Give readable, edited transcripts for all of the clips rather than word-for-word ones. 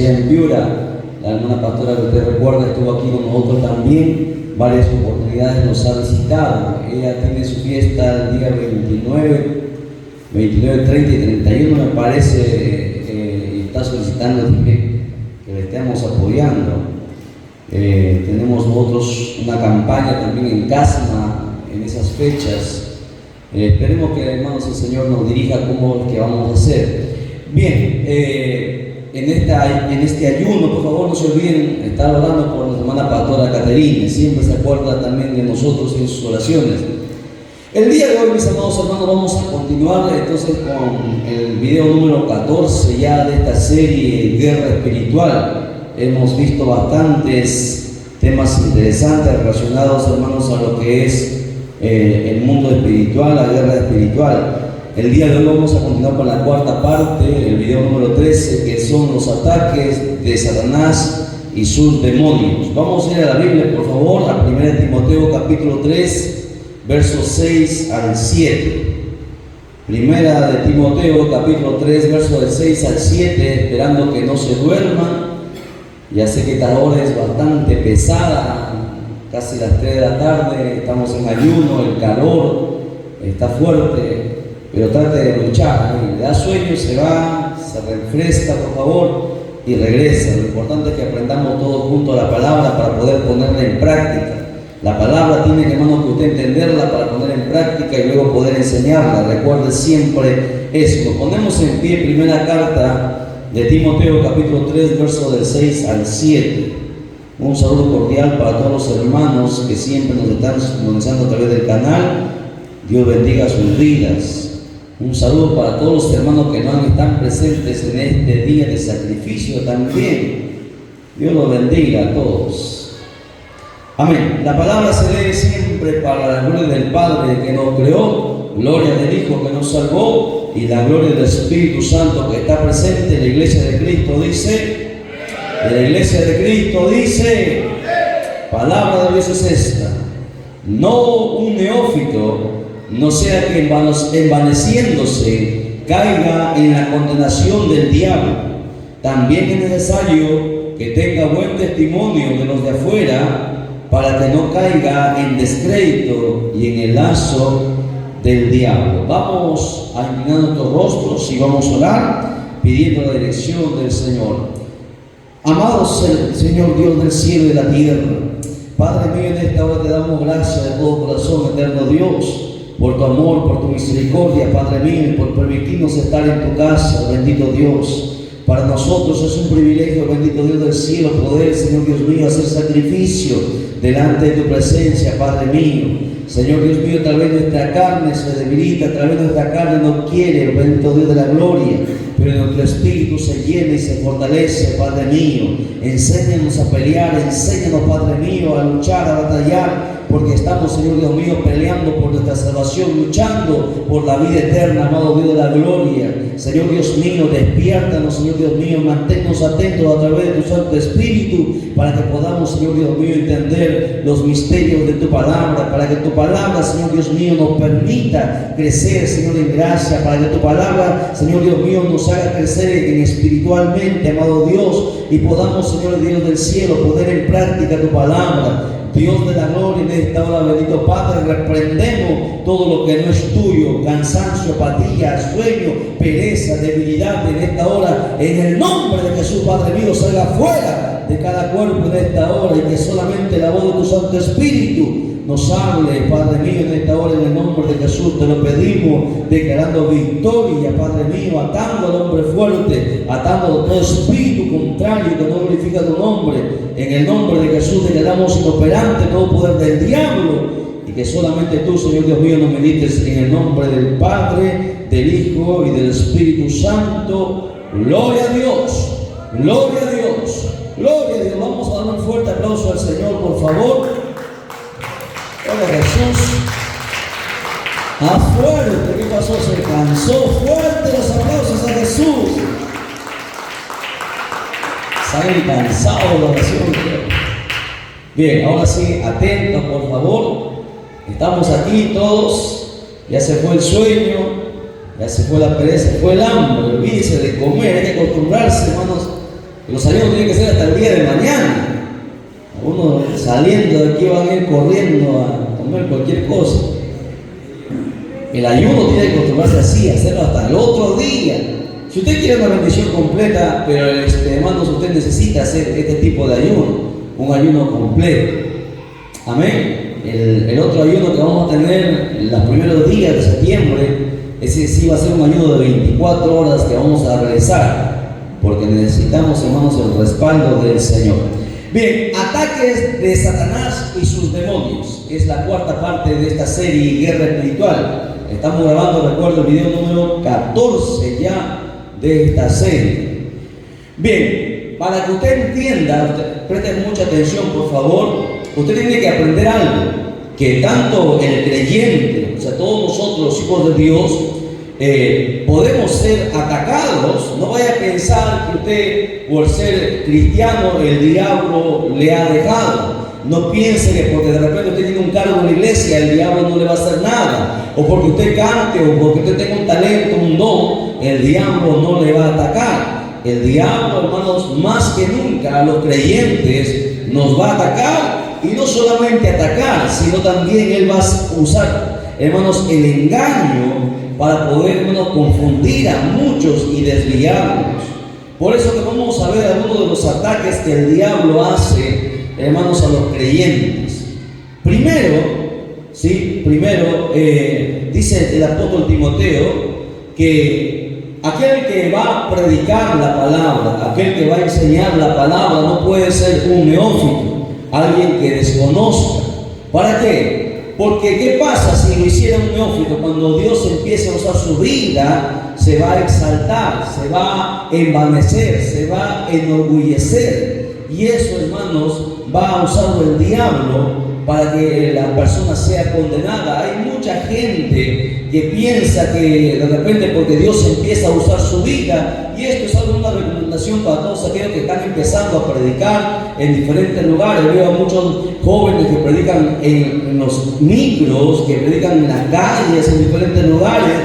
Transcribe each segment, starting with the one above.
En Piura, la hermana pastora que usted recuerda estuvo aquí con nosotros también, varias oportunidades nos ha visitado. Ella tiene su fiesta el día 29, 30 y 31 me parece, y está solicitando también que le estemos apoyando. Tenemos nosotros una campaña también en Casma en esas fechas. Esperemos que, hermanos, el Señor nos dirija cómo es que vamos a hacer. Bien, en este ayuno, por favor, no se olviden estar orando por nuestra hermana pastora Caterine. Siempre se acuerda también de nosotros en sus oraciones. El día de hoy, mis amados hermanos, vamos a continuar entonces con el video número 14 ya de esta serie Guerra Espiritual. Hemos visto bastantes temas interesantes relacionados, hermanos, a lo que es el mundo espiritual, la guerra espiritual. El día de hoy vamos a continuar con la cuarta parte, el video número 13, que son los ataques de Satanás y sus demonios. Vamos a ir a la Biblia, por favor, a 1 Timoteo capítulo 3, versos 6 al 7. Primera de Timoteo capítulo 3, versos del 6 al 7, esperando que no se duerman. Ya sé que esta hora es bastante pesada, casi las 3 de la tarde, estamos en ayuno, el calor está fuerte. Pero trate de luchar, le da sueño, se va, se refresca, por favor, y regresa. Lo importante es que aprendamos todos juntos la palabra para poder ponerla en práctica. La palabra tiene que, hermano, que usted entenderla para poner en práctica y luego poder enseñarla. Recuerde siempre esto. Ponemos en pie primera carta de Timoteo, capítulo 3, versos del 6 al 7. Un saludo cordial para todos los hermanos que siempre nos están sintonizando a través del canal. Dios bendiga sus vidas. Un saludo para todos los hermanos que no están presentes en este día de sacrificio también. Dios los bendiga a todos. Amén. La palabra se lee siempre para la gloria del Padre que nos creó, gloria del Hijo que nos salvó y la gloria del Espíritu Santo que está presente en la iglesia de Cristo. Dice, de la iglesia de Cristo dice, palabra de Dios es esta. No un neófito, no sea que envaneciéndose caiga en la condenación del diablo. También es necesario que tenga buen testimonio de los de afuera para que no caiga en descrédito y en el lazo del diablo. Vamos a inclinar nuestros rostros y vamos a orar pidiendo la dirección del Señor. Amados Señor Dios del cielo y de la tierra, Padre mío, en esta hora te damos gracias de todo corazón, eterno Dios, por tu amor, por tu misericordia, Padre mío, y por permitirnos estar en tu casa, bendito Dios. Para nosotros es un privilegio, bendito Dios del cielo, poder, Señor Dios mío, hacer sacrificio delante de tu presencia, Padre mío. Señor Dios mío, tal vez nuestra carne se debilita, tal vez nuestra carne no quiere, bendito Dios de la gloria, pero nuestro espíritu se llena y se fortalece, Padre mío. Enséñanos a pelear, enséñanos, Padre mío, a luchar, a batallar, porque estamos, Señor Dios mío, peleando por nuestra salvación, luchando por la vida eterna, amado Dios de la gloria. Señor Dios mío, despiértanos, Señor Dios mío, manténnos atentos a través de tu Santo Espíritu, para que podamos, Señor Dios mío, entender los misterios de tu palabra, para que tu palabra, Señor Dios mío, nos permita crecer, Señor, en gracia, para que tu palabra, Señor Dios mío, nos haga crecer en espiritualmente, amado Dios, y podamos, Señor Dios del cielo, poner en práctica tu palabra. Dios de la gloria, en esta hora, bendito Padre, reprendemos todo lo que no es tuyo, cansancio, apatía, sueño, pereza, debilidad en esta hora, en el nombre de Jesús, Padre mío, salga fuera de cada cuerpo en esta hora, y que solamente la voz de tu Santo Espíritu nos hable, Padre mío, en esta hora, en el nombre de Jesús, te lo pedimos, declarando victoria, Padre mío, atando al hombre fuerte, atando a todo espíritu contrario que no glorifica tu nombre. En el nombre de Jesús declaramos inoperante todo poder del diablo, y que solamente tú, Señor Dios mío, nos medites en el nombre del Padre, del Hijo y del Espíritu Santo. Gloria a Dios, gloria a Dios, gloria a Dios. Vamos a dar un fuerte aplauso al Señor, por favor. Gloria a Jesús. Fuerte, ¿qué pasó? Se cansó. Fuerte los aplausos a Jesús. Salen cansados la oración. Bien, ahora sí, atentos por favor. Estamos aquí todos. Ya se fue el sueño, ya se fue la pereza, se fue el hambre. Olvídese de comer, hay que acostumbrarse, hermanos, Los ayunos tienen que ser hasta el día de mañana. Uno saliendo de aquí van a ir corriendo a comer cualquier cosa. El ayuno tiene que acostumbrarse así, hacerlo hasta el otro día. Si usted quiere una bendición completa, pero hermanos, usted necesita hacer este tipo de ayuno, un ayuno completo. Amén. El otro ayuno que vamos a tener en los primeros días de septiembre, ese sí va a ser un ayuno de 24 horas que vamos a realizar, porque necesitamos, hermanos, el respaldo del Señor. Bien, ataques de Satanás y sus demonios. Es la cuarta parte de esta serie Guerra Espiritual. Estamos grabando, recuerdo, el video número 14 ya de esta serie. Bien, para que usted entienda, preste mucha atención, por favor. Usted tiene que aprender algo, que tanto el creyente, o sea, todos nosotros los hijos de Dios, podemos ser atacados. No vaya a pensar que usted, por ser cristiano, el diablo le ha dejado. No piense que porque de repente usted tiene un cargo en la iglesia, el diablo no le va a hacer nada. O porque usted cante, o porque usted tenga un talento, un don, el diablo no le va a atacar. El diablo, hermanos, más que nunca a los creyentes nos va a atacar. Y no solamente atacar, sino también él va a usar, hermanos, el engaño para poder, hermanos, confundir a muchos y desviarlos. Por eso que vamos a ver algunos de los ataques que el diablo hace, hermanos, a los creyentes. Primero, dice el apóstol Timoteo que aquel que va a predicar la palabra, aquel que va a enseñar la palabra, no puede ser un neófito, alguien que desconozca. ¿Para qué? Porque ¿qué pasa si lo hiciera un neófito? Cuando Dios empieza a usar su vida, se va a exaltar, se va a envanecer, se va a enorgullecer. Y eso, hermanos, va a usarlo el diablo para que la persona sea condenada. Hay mucha gente que piensa que de repente porque Dios empieza a usar su vida, y esto es algo, una recomendación para todos aquellos que están empezando a predicar en diferentes lugares. Veo a muchos jóvenes que predican en los micros, que predican en las calles, en diferentes lugares.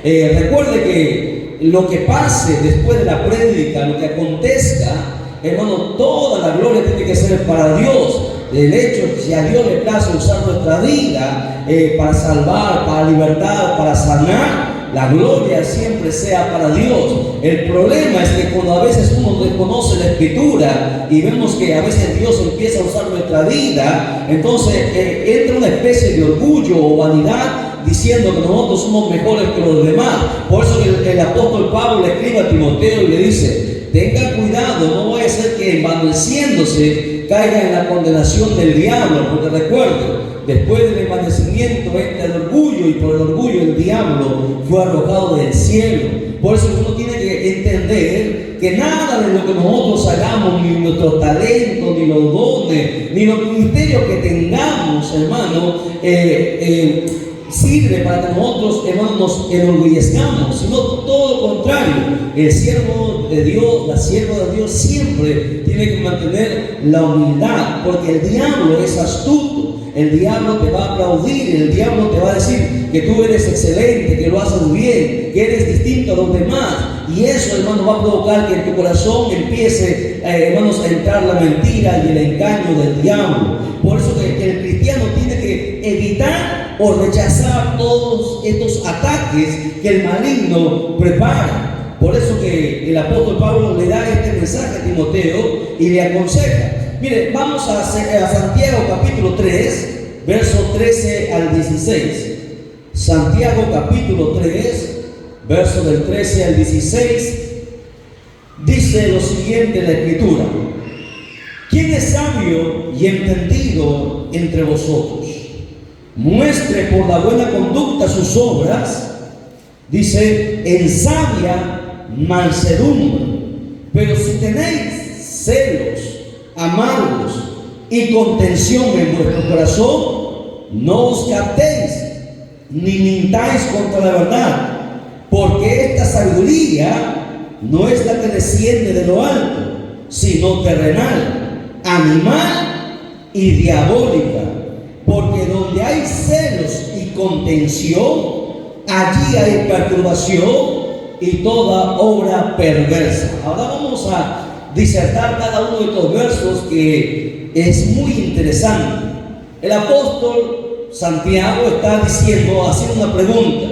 Recuerde que lo que pase después de la prédica, lo que acontezca, hermano, toda la gloria tiene que ser para Dios. El hecho, si a Dios le place usar nuestra vida para salvar, para libertar, para sanar, la gloria siempre sea para Dios. El problema es que cuando a veces uno desconoce la Escritura y vemos que a veces Dios empieza a usar nuestra vida, entonces entra una especie de orgullo o vanidad diciendo que nosotros somos mejores que los demás. Por eso el apóstol Pablo le escribe a Timoteo y le dice: tenga cuidado, no vaya a ser que envaneciéndose caiga en la condenación del diablo, porque recuerde, después del envanecimiento entra el orgullo, y por el orgullo el diablo fue arrojado del cielo. Por eso uno tiene que entender que nada de lo que nosotros hagamos, ni nuestros talentos, ni los dones, ni los ministerios que tengamos, hermano, sirve para que nosotros, hermanos, nos enorgullezcamos, sino todo lo contrario. El siervo de Dios, la sierva de Dios siempre tiene que mantener la humildad, porque el diablo es astuto. El diablo te va a aplaudir, el diablo te va a decir que tú eres excelente, que lo haces bien, que eres distinto a los demás. Y eso, hermano, va a provocar que en tu corazón empiece, hermanos, a entrar la mentira y el engaño del diablo. Por eso que el cristiano tiene que evitar o rechazar todos estos ataques que el maligno prepara. Por eso que el apóstol Pablo le da este mensaje a Timoteo y le aconseja. Mire, vamos a Santiago capítulo 3, verso 13 al 16. Santiago capítulo 3, verso del 13 al 16, dice lo siguiente en la Escritura: ¿quién es sabio y entendido entre vosotros? Muestre por la buena conducta sus obras, dice, en sabia mansedumbre. Pero si tenéis celos amargos y contención en vuestro corazón, no os captéis ni mintáis contra la verdad, porque esta sabiduría no es la que desciende de lo alto, sino terrenal, animal y diabólica. Porque donde hay celos y contención, allí hay perturbación y toda obra perversa. Ahora vamos a disertar cada uno de estos versos que es muy interesante. El apóstol Santiago está diciendo, haciendo una pregunta.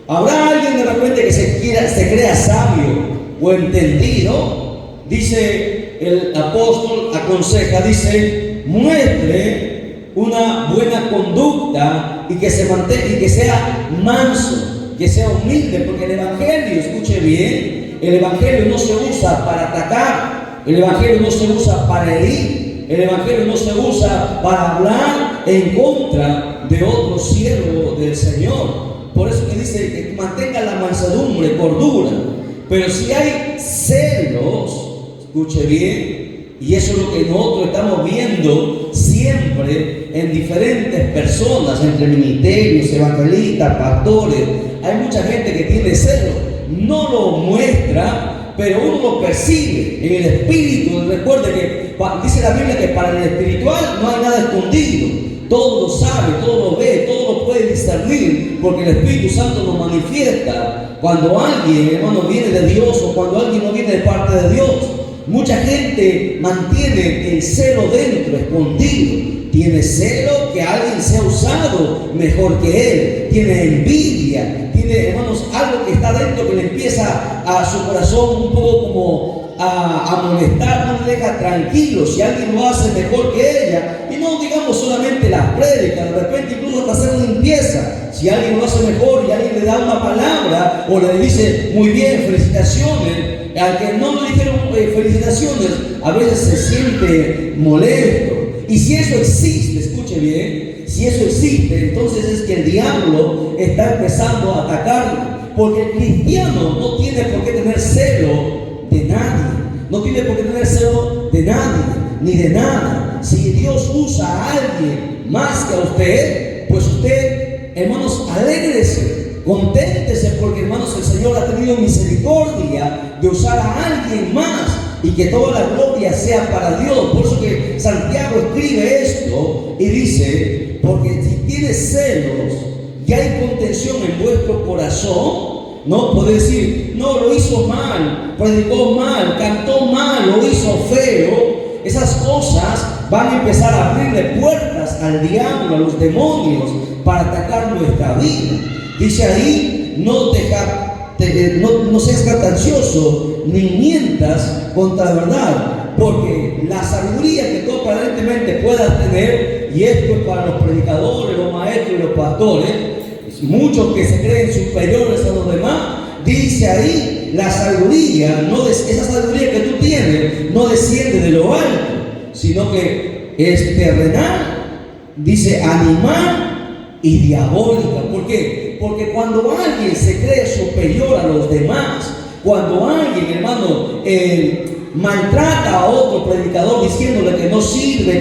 ¿Habrá alguien de repente que se crea sabio o entendido? Dice el apóstol, aconseja, dice, muestre una buena conducta y que se mantenga y que sea manso, que sea humilde, porque el evangelio, escuche bien, el evangelio no se usa para atacar, el evangelio no se usa para herir, el evangelio no se usa para hablar en contra de otro siervo del Señor. Por eso que dice que mantenga la mansedumbre, cordura. Pero si hay celos, escuche bien, y eso es lo que nosotros estamos viendo siempre en diferentes personas, entre ministerios, evangelistas, pastores, hay mucha gente que tiene celos, no lo muestra, pero uno lo percibe en el espíritu. Recuerde que dice la Biblia que para el espiritual no hay nada escondido. Todo lo sabe, todo lo ve, todo lo puede discernir, porque el Espíritu Santo nos manifiesta cuando alguien, hermano, viene de Dios o cuando alguien no viene de parte de Dios. Mucha gente mantiene el celo dentro, escondido. Tiene celo que alguien sea usado mejor que él. Tiene envidia, tiene, hermanos, algo que está dentro que le empieza a su corazón un poco como a molestar, no le deja tranquilo si alguien lo hace mejor que ella. Y no digamos solamente las prédicas, de repente incluso hasta hacer limpieza. Si alguien lo hace mejor y alguien le da una palabra o le dice muy bien, felicitaciones, al que no le dijeron felicitaciones, a veces se siente molesto. Y si eso existe, escuche bien, si eso existe, entonces es que el diablo está empezando a atacarlo. Porque el cristiano no tiene por qué tener celo de nadie, no tiene por qué tener celo de nadie, ni de nada. Si Dios usa a alguien más que a usted, pues usted, hermanos, alégrese, conténtese, porque, hermanos, el Señor ha tenido misericordia de usar a alguien más y que toda la gloria sea para Dios. Por eso que Santiago escribe esto y dice, porque si tienes celos y hay contención en vuestro corazón, no puede decir, no, lo hizo mal, predicó mal, cantó mal, lo hizo feo. Esas cosas van a empezar a abrirle puertas al diablo, a los demonios, para atacar nuestra vida. Dice ahí, no seas jactancioso, ni mientas contra la verdad, porque la sabiduría que tú aparentemente puedas tener, y esto es para los predicadores, los maestros y los pastores, muchos que se creen superiores a los demás, dice ahí, la sabiduría, esa sabiduría que tú tienes, no desciende de lo alto, sino que es terrenal, dice animal y diabólica. ¿Por qué? Porque cuando alguien se cree superior a los demás, cuando alguien, hermano, maltrata a otro predicador diciéndole que no sirve,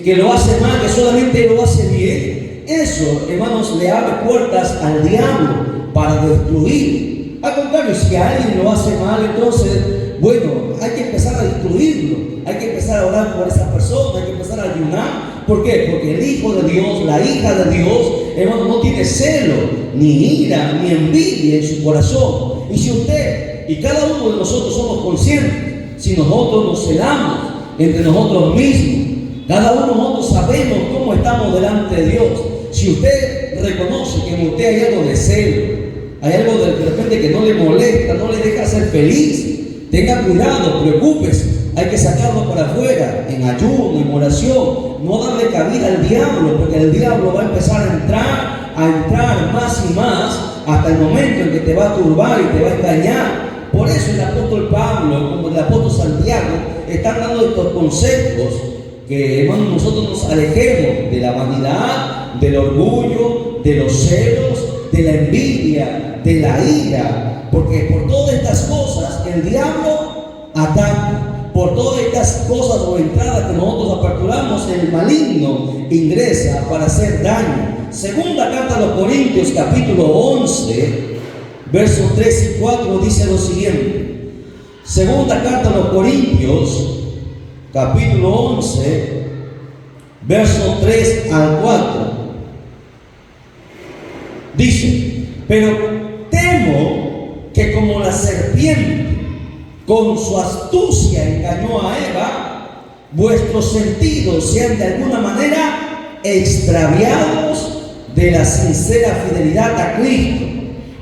que lo hace mal, que solamente lo hace bien, eso, hermanos, le abre puertas al diablo para destruir. Al contrario, si alguien lo hace mal, entonces, bueno, hay que empezar a destruirlo, hay que empezar a orar por esa persona, hay que empezar a ayunar. ¿Por qué? Porque el Hijo de Dios, la hija de Dios, hermano, no tiene celo, ni ira, ni envidia en su corazón. Y si usted y cada uno de nosotros somos conscientes, si nosotros nos celamos entre nosotros mismos, cada uno de nosotros sabemos cómo estamos delante de Dios. Si usted reconoce que en usted hay algo de celo, hay algo de repente que no le molesta, no le deja ser feliz, tenga cuidado, preocúpese, hay que sacarlo para afuera, en ayuno, en oración, no darle cabida al diablo, porque el diablo va a empezar a entrar más y más, hasta el momento en que te va a turbar y te va a engañar. Por eso el apóstol Pablo, como el apóstol Santiago, están dando estos consejos, que, hermanos, nosotros nos alejemos de la vanidad, del orgullo, de los celos, de la envidia, de la ira, porque por todas estas cosas el diablo ataca. Por todas estas cosas o entradas que nosotros aperturamos, el maligno ingresa para hacer daño. Segunda carta a los Corintios, capítulo 11, versos 3 y 4, dice lo siguiente. Segunda carta a los Corintios, capítulo 11, versos 3 al 4. Dice, pero temo que como la serpiente con su astucia engañó a Eva, vuestros sentidos sean de alguna manera extraviados de la sincera fidelidad a Cristo.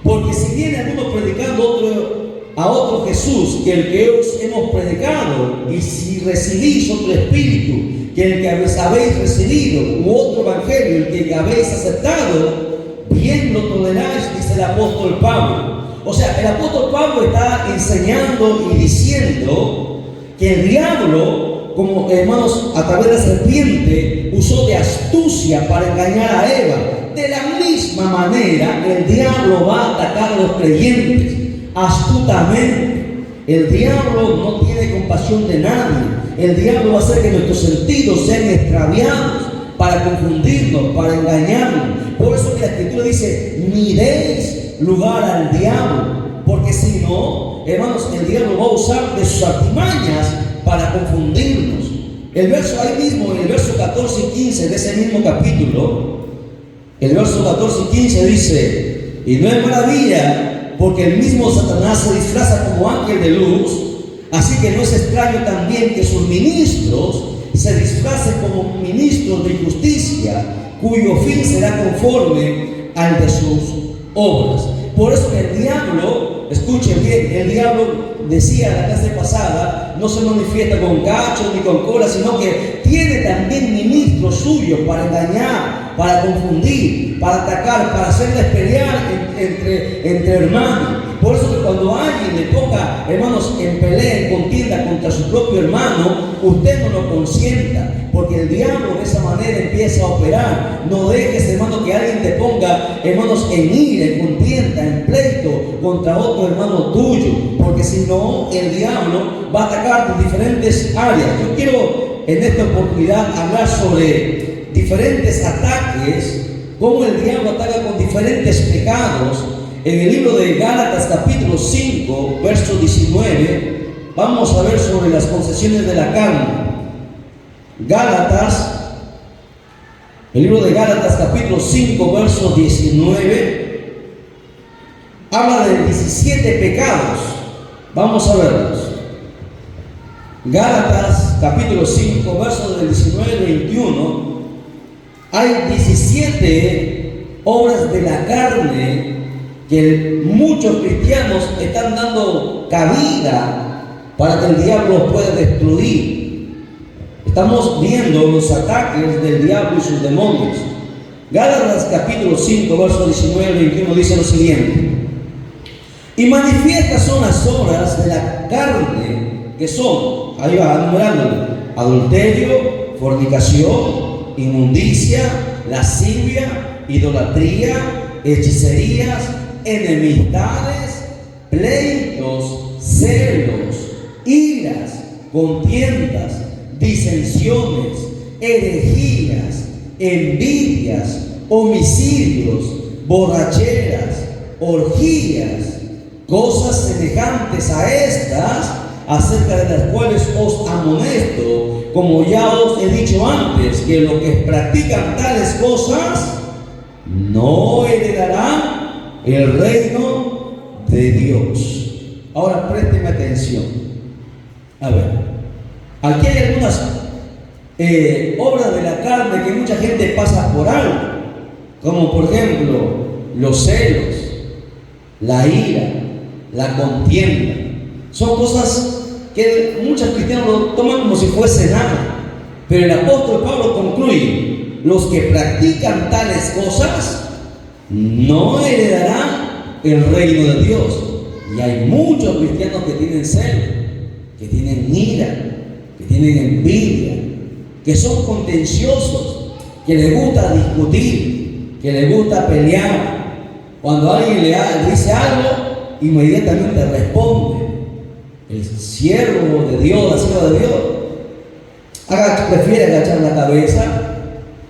Porque si viene alguno predicando a otro Jesús que el que os hemos predicado, y si recibís otro espíritu que el que habéis recibido, u otro evangelio el que habéis aceptado, bien lo toleráis, dice el apóstol Pablo. O sea, el apóstol Pablo está enseñando y diciendo que el diablo, como hermanos, a través de la serpiente, usó de astucia para engañar a Eva. De la misma manera, el diablo va a atacar a los creyentes astutamente. El diablo no tiene compasión de nadie. El diablo va a hacer que nuestros sentidos sean extraviados para confundirnos, para engañarnos. Por eso que la Escritura dice: ni deis lugar al diablo, porque si no, hermanos, el diablo va a usar de sus artimañas para confundirnos. El verso ahí mismo, en el verso 14 y 15 de ese mismo capítulo, el verso 14 y 15 dice: y no es maravilla, porque el mismo Satanás se disfraza como ángel de luz, así que no es extraño también que sus ministros se disfracen como ministros de justicia, cuyo fin será conforme al de sus obras. Por eso el diablo, escuchen bien, el diablo, decía en la clase pasada, no se manifiesta con cachos ni con cola, sino que tiene también ministros suyos para engañar, para confundir, para atacar, para hacerles pelear entre hermanos. Por eso que cuando a alguien le toca, hermanos, en pelea, en contienda contra su propio hermano, usted no lo consienta, porque el diablo de esa manera empieza a operar. No dejes, hermano, que alguien te ponga, hermanos, en ira, en contienda, en pleito contra otro hermano tuyo, porque si no, el diablo va a atacar de diferentes áreas. Yo quiero en esta oportunidad hablar sobre diferentes ataques, cómo el diablo ataca con diferentes pecados. En el libro de Gálatas capítulo 5, verso 19, vamos a ver sobre las concesiones de la carne. Gálatas, el libro de Gálatas capítulo 5, verso 19, habla de 17 pecados. Vamos a verlos. Gálatas capítulo 5, versos del 19 al 21, hay 17 obras de la carne que muchos cristianos están dando cabida para que el diablo los pueda destruir. Estamos viendo los ataques del diablo y sus demonios. Gálatas capítulo 5, versos 19 al 21 dice lo siguiente: y manifiestas son las obras de la carne, que son, ahí va enumerándolo: adulterio, fornicación, inmundicia, lascivia, idolatría, hechicerías, enemistades, pleitos, celos, iras, contiendas, disensiones, herejías, envidias, homicidios, borracheras, orgías, cosas semejantes a estas, acerca de las cuales os amonesto, como ya os he dicho antes, que los que practican tales cosas no heredarán el reino de Dios. Ahora présteme atención. A ver, aquí hay algunas obras de la carne que mucha gente pasa por alto, como por ejemplo los celos, la ira, la contienda. Son cosas que muchos cristianos lo toman como si fuese nada, pero el apóstol Pablo concluye: los que practican tales cosas no heredarán el reino de Dios. Y hay muchos cristianos que tienen celo, que tienen ira, que tienen envidia, que son contenciosos, que les gusta discutir, que les gusta pelear. Cuando alguien le dice algo, inmediatamente responde. El siervo de Dios, la sierva de Dios, prefiere agachar la cabeza,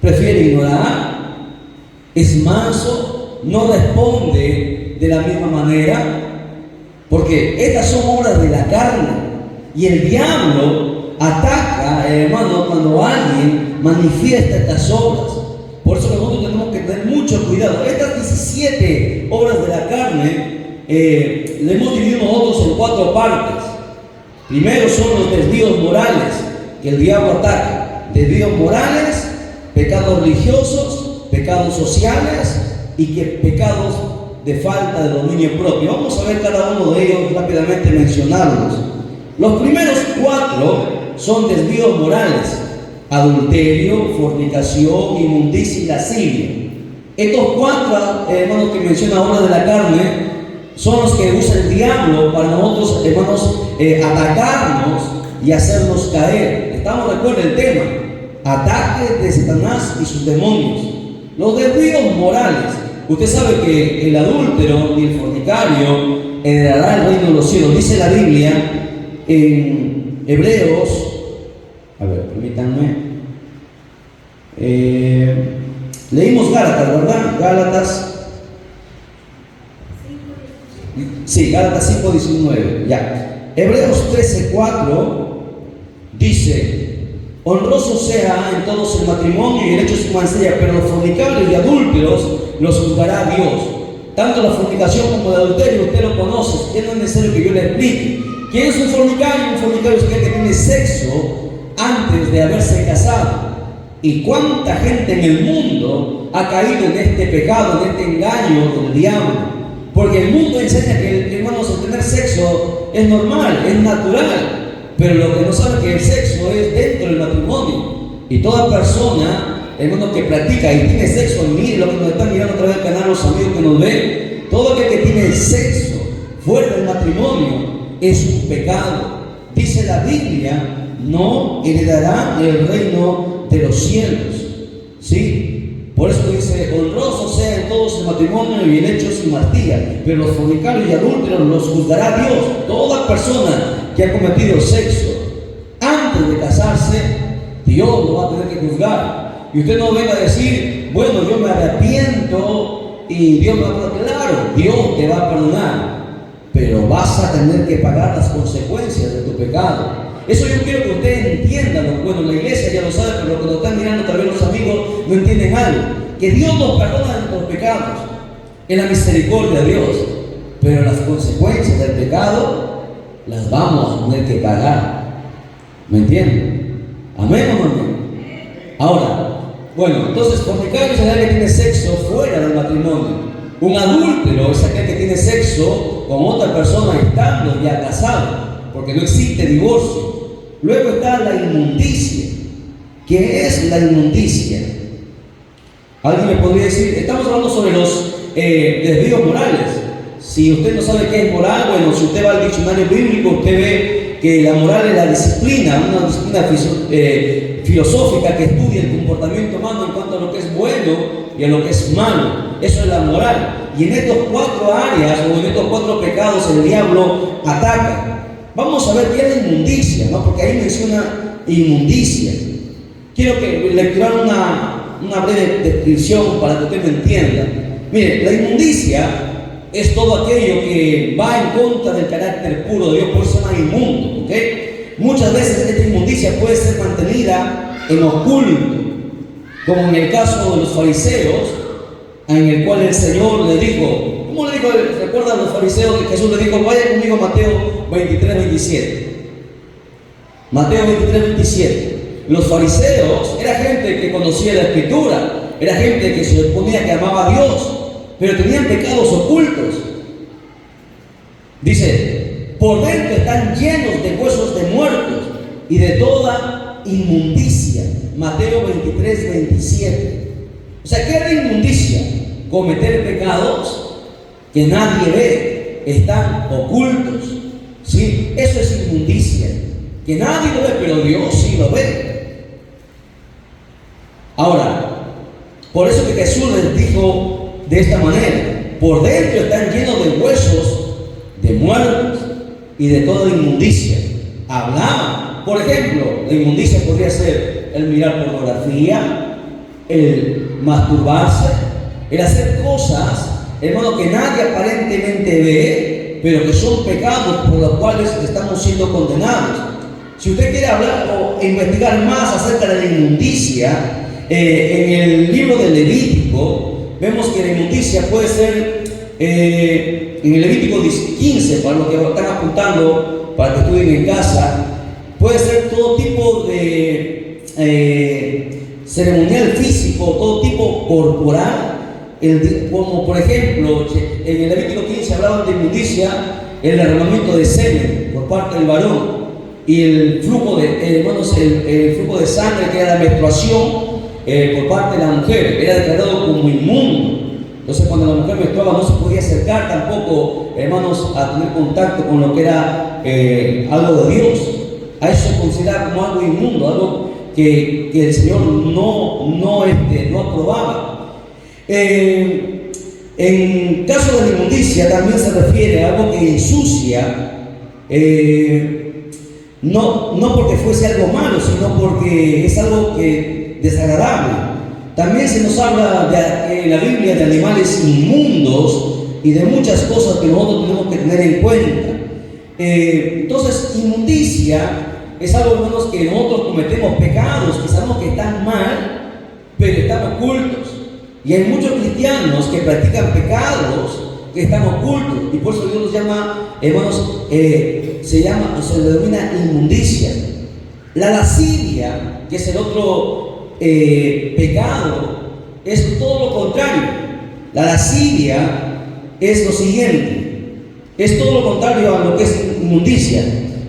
prefiere ignorar, es manso, no responde de la misma manera, porque estas son obras de la carne. Y el diablo ataca, hermano, cuando alguien manifiesta estas obras. Por eso nosotros tenemos que tener mucho cuidado. Estas 17 obras de la carne le hemos dividido nosotros en 4 partes. Primero son los desvíos morales que el diablo ataca. Desvíos morales, pecados religiosos, pecados sociales y pecados de falta de dominio propio. Vamos a ver cada uno de ellos rápidamente, mencionarlos. Los primeros 4 son desvíos morales: adulterio, fornicación, inmundicia y lascivia. Estos 4, hermanos, que menciona ahora de la carne, son los que usa el diablo para nosotros, hermanos, atacarnos y hacernos caer. Estamos de acuerdo en el tema: ataques de Satanás y sus demonios. Los desvíos morales. Usted sabe que el adúltero y el fornicario heredará el reino de los cielos. Dice la Biblia en Hebreos, a ver, permítanme, leímos Gálatas, ¿verdad? Gálatas 5:19, ya. Hebreos 13:4 dice: honroso sea en todos el matrimonio y el hecho de su mancilla, pero los fornicarios y adúlteros los juzgará Dios. Tanto la fornicación como el adulterio usted lo conoce, ya no es necesario que yo le explique. ¿Quién es un fornicario? Un fornicario es aquel que tiene sexo antes de haberse casado. ¿Y cuánta gente en el mundo ha caído en este pecado, en este engaño del diablo? Porque el mundo enseña que, hermanos, el tener sexo es normal, es natural, pero lo que no sabe es que el sexo es dentro del matrimonio. Y toda persona, hermano, que practica y tiene sexo, mire lo que nos están mirando a través del canal, los amigos que nos ven, todo aquel que tiene sexo fuera del matrimonio es un pecado. Dice la Biblia: no heredará el reino de los cielos. ¿Sí? Por eso dice: honroso sea en todos el matrimonio y el hecho sin martilla, pero los fornicarios y adúlteros los juzgará Dios. Toda persona que ha cometido sexo antes de casarse, Dios lo va a tener que juzgar. Y usted no venga a decir: bueno, yo me arrepiento y Dios me va a perdonar. Claro, Dios te va a perdonar, pero vas a tener que pagar las consecuencias de tu pecado. Eso yo quiero que usted entienda. Bueno, la iglesia ya lo sabe, pero lo que nos están mirando tal vez los amigos no entienden algo: que Dios nos perdona nuestros pecados, es la misericordia de Dios, pero las consecuencias del pecado las vamos a tener que pagar. ¿Me entienden? ¿Amén o no amén? Ahora, bueno, entonces fornicario es aquel que tiene sexo fuera del matrimonio. Un adúltero es aquel que tiene sexo con otra persona estando ya casado, porque no existe divorcio. Luego está la inmundicia. ¿Qué es la inmundicia? Alguien me podría decir: estamos hablando sobre los desvíos morales. Si usted no sabe qué es moral, bueno, si usted va al diccionario bíblico, usted ve que la moral es la disciplina, una disciplina filosófica que estudia el comportamiento humano en cuanto a lo que es bueno y a lo que es malo. Eso es la moral. Y en estas 4 áreas o en estos 4 pecados el diablo ataca. Vamos a ver qué es la inmundicia, ¿no? Porque ahí menciona inmundicia. Quiero que lecturar una breve descripción para que usted me entienda. Mire, la inmundicia es todo aquello que va en contra del carácter puro de Dios, por eso se llama inmundo, ¿ok? Muchas veces esta inmundicia puede ser mantenida en oculto, como en el caso de los fariseos, en el cual el Señor le dijo, ¿cómo le dijo? ¿Recuerdan los fariseos que Jesús le dijo? Vaya conmigo a Mateo 23:27. Mateo 23:27. Los fariseos era gente que conocía la Escritura, era gente que se suponía que amaba a Dios, pero tenían pecados ocultos. Dice: por dentro están llenos de huesos de muertos y de toda inmundicia. Mateo 23:27. O sea, ¿qué es la inmundicia? Cometer pecados que nadie ve, están ocultos. ¿Sí? Eso es inmundicia. Que nadie lo ve, pero Dios sí lo ve. Ahora, por eso que Jesús les dijo de esta manera: por dentro están llenos de huesos de muertos y de toda inmundicia. Hablaba, por ejemplo, la inmundicia podría ser el mirar pornografía, el masturbarse, el hacer cosas, hermano, que nadie aparentemente ve, pero que son pecados por los cuales estamos siendo condenados. Si usted quiere hablar o investigar más acerca de la inmundicia, en el libro de Levítico vemos que la inmundicia puede ser en el Levítico 15, para los que están apuntando, para que estudien en casa. Puede ser todo tipo de ceremonial físico, todo tipo corporal, como por ejemplo, en el Levítico 15 hablaban de inmundicia, el derramamiento de semen por parte del varón y el flujo el flujo de sangre, que era la menstruación, por parte de la mujer, era declarado como inmundo. Entonces, cuando la mujer menstruaba no se podía acercar tampoco, hermanos, a tener contacto con lo que era algo de Dios. A eso se considera como algo inmundo, algo que el Señor no aprobaba. En caso de la inmundicia también se refiere a algo que ensucia, no porque fuese algo malo, sino porque es algo desagradable. También se nos habla en la Biblia de animales inmundos y de muchas cosas que nosotros tenemos que tener en cuenta. Entonces, inmundicia es algo, hermanos, que nosotros cometemos pecados que sabemos que están mal, pero están ocultos. Y hay muchos cristianos que practican pecados que están ocultos, y por eso Dios los llama, hermanos, se le denomina inmundicia. La lascivia, que es el otro pecado, es todo lo contrario. La lascivia es lo siguiente, es todo lo contrario a lo que es inmundicia.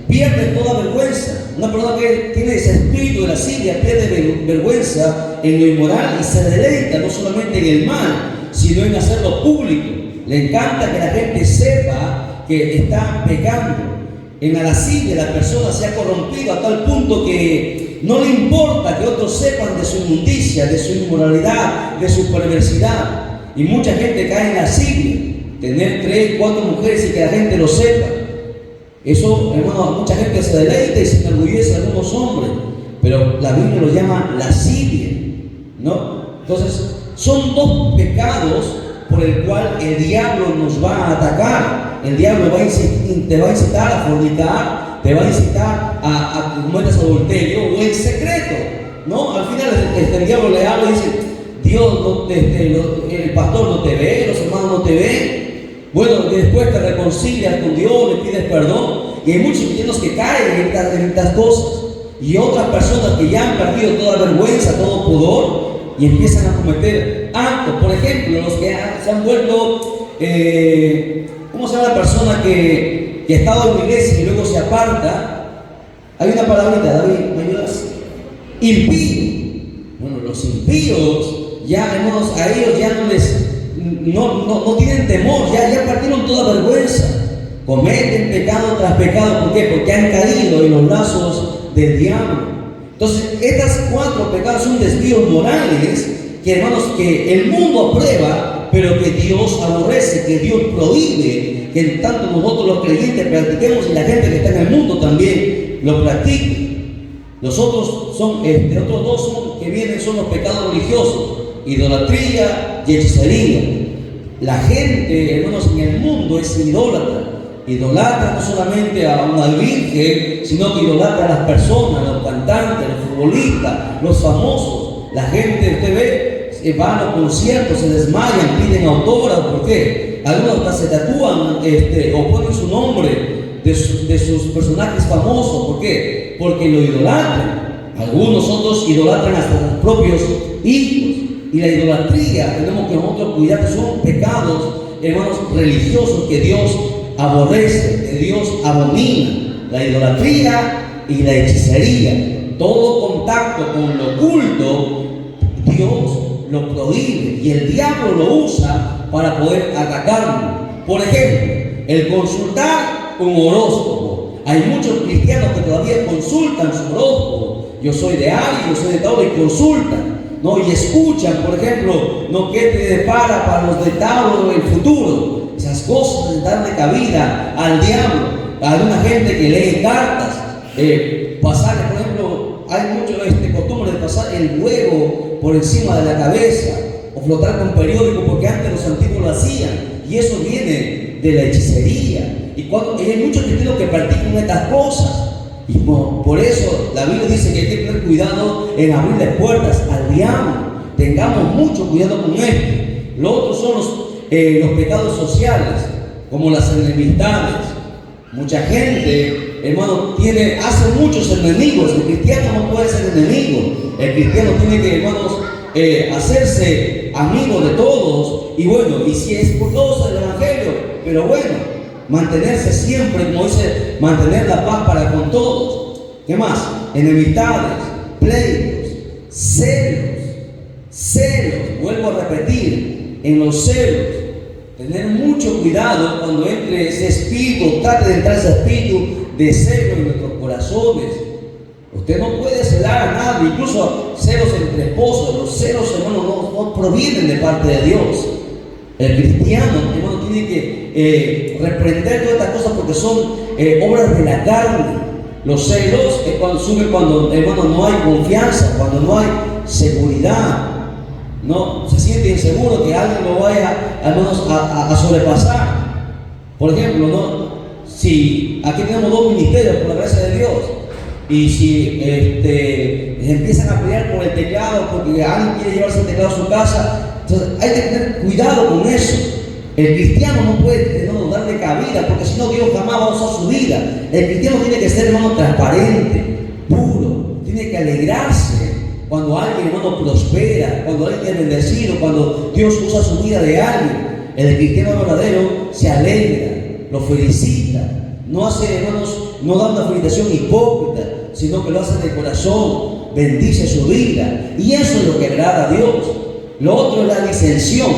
Pierde toda vergüenza. Una persona que tiene ese espíritu de lascivia pierde vergüenza en lo inmoral y se deleita no solamente en el mal, sino en hacerlo público. Le encanta que la gente sepa que está pecando. En la lascivia la persona se ha corrompido a tal punto que no le importa que otros sepan de su inmundicia, de su inmoralidad, de su perversidad. Y mucha gente cae en lascivia, tener 3, 4 mujeres y que la gente lo sepa. Eso, hermano, mucha gente se deleita y se enorgullece de algunos hombres, pero la Biblia lo llama lascivia, ¿no? Entonces, son 2 pecados por el cual el diablo nos va a atacar. El diablo te va a incitar a fornicar, te va a incitar a que cometas adulterio o en secreto, ¿no? Al final el diablo le habla y dice: Dios, el pastor no te ve, los hermanos no te ven. Bueno, después te reconcilias con Dios, le pides perdón. Y hay muchos cristianos que caen en estas cosas. Y otras personas que ya han perdido toda vergüenza, todo pudor, y empiezan a cometer actos. Por ejemplo, los que se han vuelto, ¿cómo se llama la persona que ha estado en la iglesia y luego se aparta? Hay una palabrita, David, ¿me ayudas? Impío. Bueno, los impíos, ya, hermanos, a ellos ya no tienen temor, ya perdieron toda vergüenza. Cometen pecado tras pecado. ¿Por qué? Porque han caído en los brazos del diablo. Entonces, estas 4 pecados son desvíos morales que, hermanos, que el mundo aprueba, pero que Dios aborrece, que Dios prohíbe que tanto nosotros los creyentes practiquemos y la gente que está en el mundo también lo practique. Los otros otros 2 son los pecados religiosos: idolatría y hechicería. La gente, hermanos, en el mundo es idólatra. Idolatra no solamente a una virgen, sino que idolatra a las personas, los cantantes, los futbolistas, los famosos. La gente, usted ve, va a los conciertos, se desmayan, piden autógrafos. ¿Por qué? Algunos hasta se tatúan o ponen su nombre de sus personajes famosos. ¿Por qué? Porque lo idolatran. Algunos otros idolatran hasta sus propios hijos. Y la idolatría, tenemos que nosotros cuidar, que son pecados, hermanos, religiosos que Dios aborrece, que Dios abomina. La idolatría y la hechicería, todo contacto con lo oculto, Dios lo prohíbe y el diablo lo usa para poder atacarlo. Por ejemplo, el consultar un horóscopo. Hay muchos cristianos que todavía consultan su horóscopo. Yo soy de Aries, yo soy de Tauro, y consultan, ¿no? Y escuchan, por ejemplo, ¿no?, qué te depara para los de Tauro el futuro. Esas cosas de darle cabida al diablo. Hay una gente que lee cartas, pasar, por ejemplo, hay mucho costumbre de pasar el huevo por encima de la cabeza o flotar con periódico, porque antes los antiguos lo hacían, y eso viene de la hechicería. Y hay muchos cristianos que practican estas cosas, y por eso la Biblia dice que hay que tener cuidado en abrirle puertas al diablo. Tengamos mucho cuidado con esto. Los otros son los pecados sociales, como las enemistades. Mucha gente hermano, hace muchos enemigos. El cristiano no puede ser enemigo. El cristiano tiene que, hermanos, hacerse amigo de todos. Y bueno, y si es por todos el evangelio, pero bueno, mantenerse siempre, como dice, mantener la paz para con todos. ¿Qué más? Enemistades, pleitos, celos, vuelvo a repetir, en los celos, tener mucho cuidado cuando entre ese espíritu, trate de entrar ese espíritu de celo en nuestros corazones. Usted no puede celar a nadie, incluso celos entre esposos. Los celos, hermano, no provienen de parte de Dios. El cristiano, hermano, tiene que reprender todas estas cosas porque son obras de la carne. Los celos es cuando surgen cuando, hermano, no hay confianza, cuando no hay seguridad. No se siente inseguro que alguien lo vaya a sobrepasar. Por ejemplo, ¿no? Si aquí tenemos dos ministerios por la gracia de Dios, y si empiezan a pelear por el teclado porque alguien quiere llevarse el teclado a su casa, entonces hay que tener cuidado con eso. El cristiano no puede darle cabida, porque si no, Dios jamás va a usar su vida. El cristiano tiene que ser, hermano, transparente, puro, tiene que alegrarse cuando alguien, hermano, prospera, cuando alguien es bendecido, cuando Dios usa su vida de alguien. El cristiano verdadero se alegra, lo felicita, no hace, hermanos, no da una felicitación hipócrita, sino que lo hace de corazón, bendice su vida, y eso es lo que agrada a Dios. Lo otro es la disensión.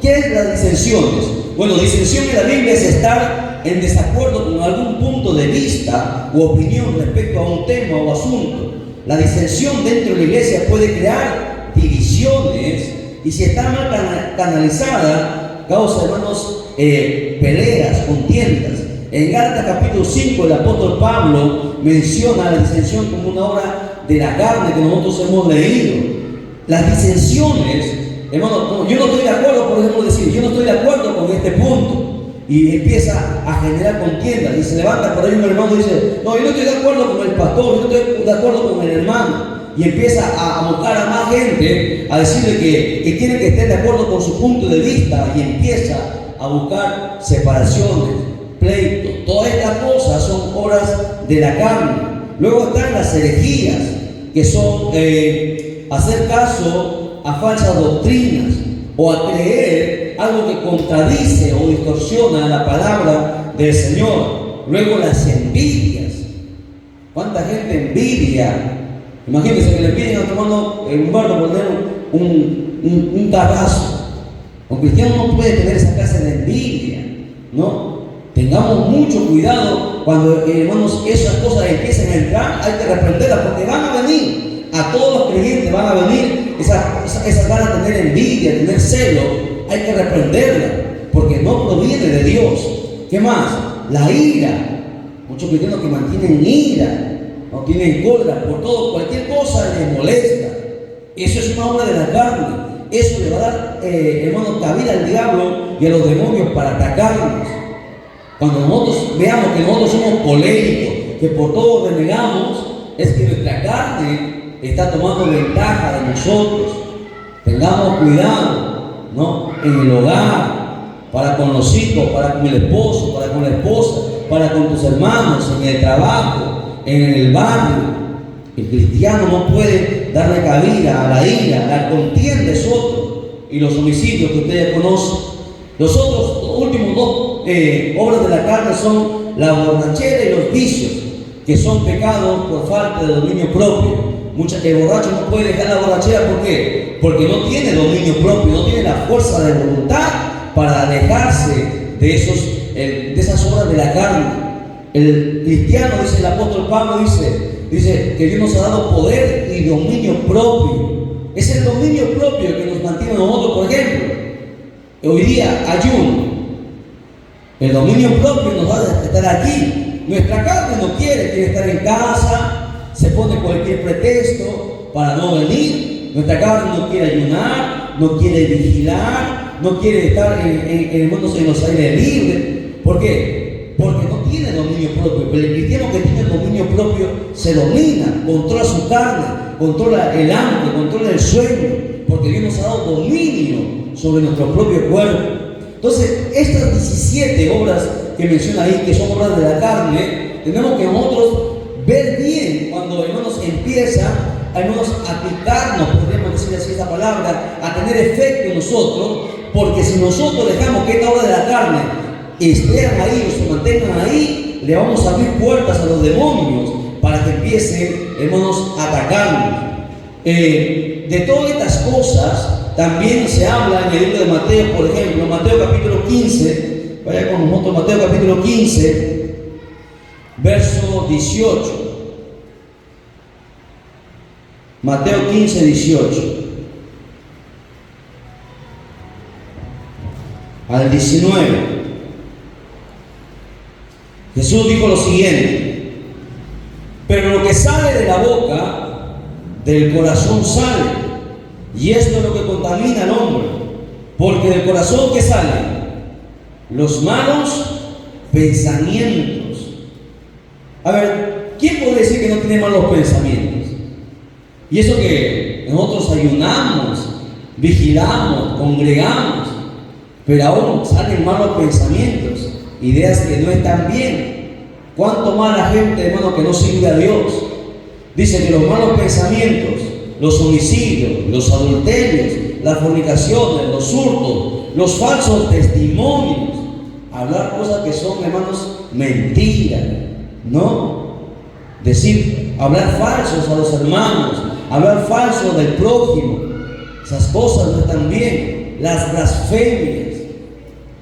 ¿Qué es las disensiones? Bueno, disensión en la Biblia es estar en desacuerdo con algún punto de vista u opinión respecto a un tema o asunto. La disensión dentro de la iglesia puede crear divisiones, y si está mal canalizada, causa, hermanos, peleas, contiendas. En Gálatas capítulo 5, el apóstol Pablo menciona la disensión como una obra de la carne que nosotros hemos leído. Las disensiones, hermano, yo no estoy de acuerdo, por ejemplo, decir, yo no estoy de acuerdo con este punto, y empieza a generar contiendas, y se levanta por ahí un hermano y dice, no, yo no estoy de acuerdo con el pastor, yo no estoy de acuerdo con el hermano, y empieza a buscar a más gente, a decirle que quieren que estén de acuerdo con su punto de vista, y empieza a buscar separaciones, pleitos. Todas estas cosas son obras de la carne. Luego están las herejías, que son hacer caso a falsas doctrinas o a creer algo que contradice o distorsiona la palabra del Señor. Luego las envidias. ¿Cuánta gente envidia? Imagínense que le piden a otro hermano Humberto poner un carrazo. Un cristiano no puede tener esa clase de envidia, ¿no? Tengamos mucho cuidado cuando, hermanos, esas cosas empiecen a entrar, hay que reprenderlas porque van a venir. A todos los creyentes van a venir esas ganas de tener envidia, de tener celo. Hay que reprenderla porque no proviene de Dios. ¿Qué más? La ira. Muchos cristianos que mantienen ira, no tienen cólera por todo, cualquier cosa les molesta. Eso es una obra de la carne. Eso le va a dar, hermanos, cabida al diablo y a los demonios para atacarnos. Cuando nosotros veamos que nosotros somos coléricos, que por todo renegamos, es que nuestra carne está tomando ventaja de nosotros. Tengamos cuidado, ¿no? En el hogar, para con los hijos, para con el esposo, para con la esposa, para con tus hermanos, en el trabajo, en el barrio. El cristiano no puede darle cabida a la ira, la contienda es otro, y los homicidios que ustedes conocen. Los últimos dos obras de la carne son la borrachera y los vicios, que son pecados por falta de dominio propio. El borracho no puede dejar la borrachera, ¿por qué? Porque no tiene dominio propio, no tiene la fuerza de voluntad para alejarse de esas obras de la carne. El cristiano, dice el apóstol Pablo, dice que Dios nos ha dado poder y dominio propio. Es el dominio propio que nos mantiene a nosotros. Por ejemplo, hoy día ayuno. El dominio propio nos va a estar aquí. Nuestra carne no quiere estar en casa, se pone cualquier pretexto para no venir. Nuestra carne no quiere ayunar, no quiere vigilar, no quiere estar en los aires libres. ¿Por qué? Porque no tiene dominio propio. Pero el cristiano que tiene dominio propio se domina, controla su carne, controla el hambre, controla el sueño, porque Dios nos ha dado dominio sobre nuestro propio cuerpo. Entonces, estas 17 obras que menciona ahí, que son obras de la carne, tenemos que nosotros ver bien cuando, hermanos, empieza, hermanos, a aplicarnos, podríamos decir así esta palabra, a tener efecto en nosotros, porque si nosotros dejamos que esta obra de la carne estén ahí o se mantengan ahí, le vamos a abrir puertas a los demonios para que empiecen, hermanos, a atacarnos. De todas estas cosas también se habla en el libro de Mateo, por ejemplo, Mateo capítulo 15, vaya con nosotros, Mateo capítulo 15, verso 18. Mateo 15, 18 al 19. Jesús dijo lo siguiente: pero lo que sale de la boca, del corazón sale, y esto es lo que contamina al hombre, porque del corazón que salen los malos pensamientos. A ver, ¿quién puede decir que no tiene malos pensamientos? Y eso que nosotros ayunamos, vigilamos, congregamos, pero aún salen malos pensamientos, ideas que no están bien. ¿Cuánto más la gente, hermano, que no sirve a Dios? Dice que los malos pensamientos, los homicidios, los adulterios, las fornicaciones, los hurtos, los falsos testimonios, hablar cosas que son, hermanos, mentiras, ¿no? Decir, hablar falsos a los hermanos, hablar falsos del prójimo, esas cosas no están bien. Las blasfemias,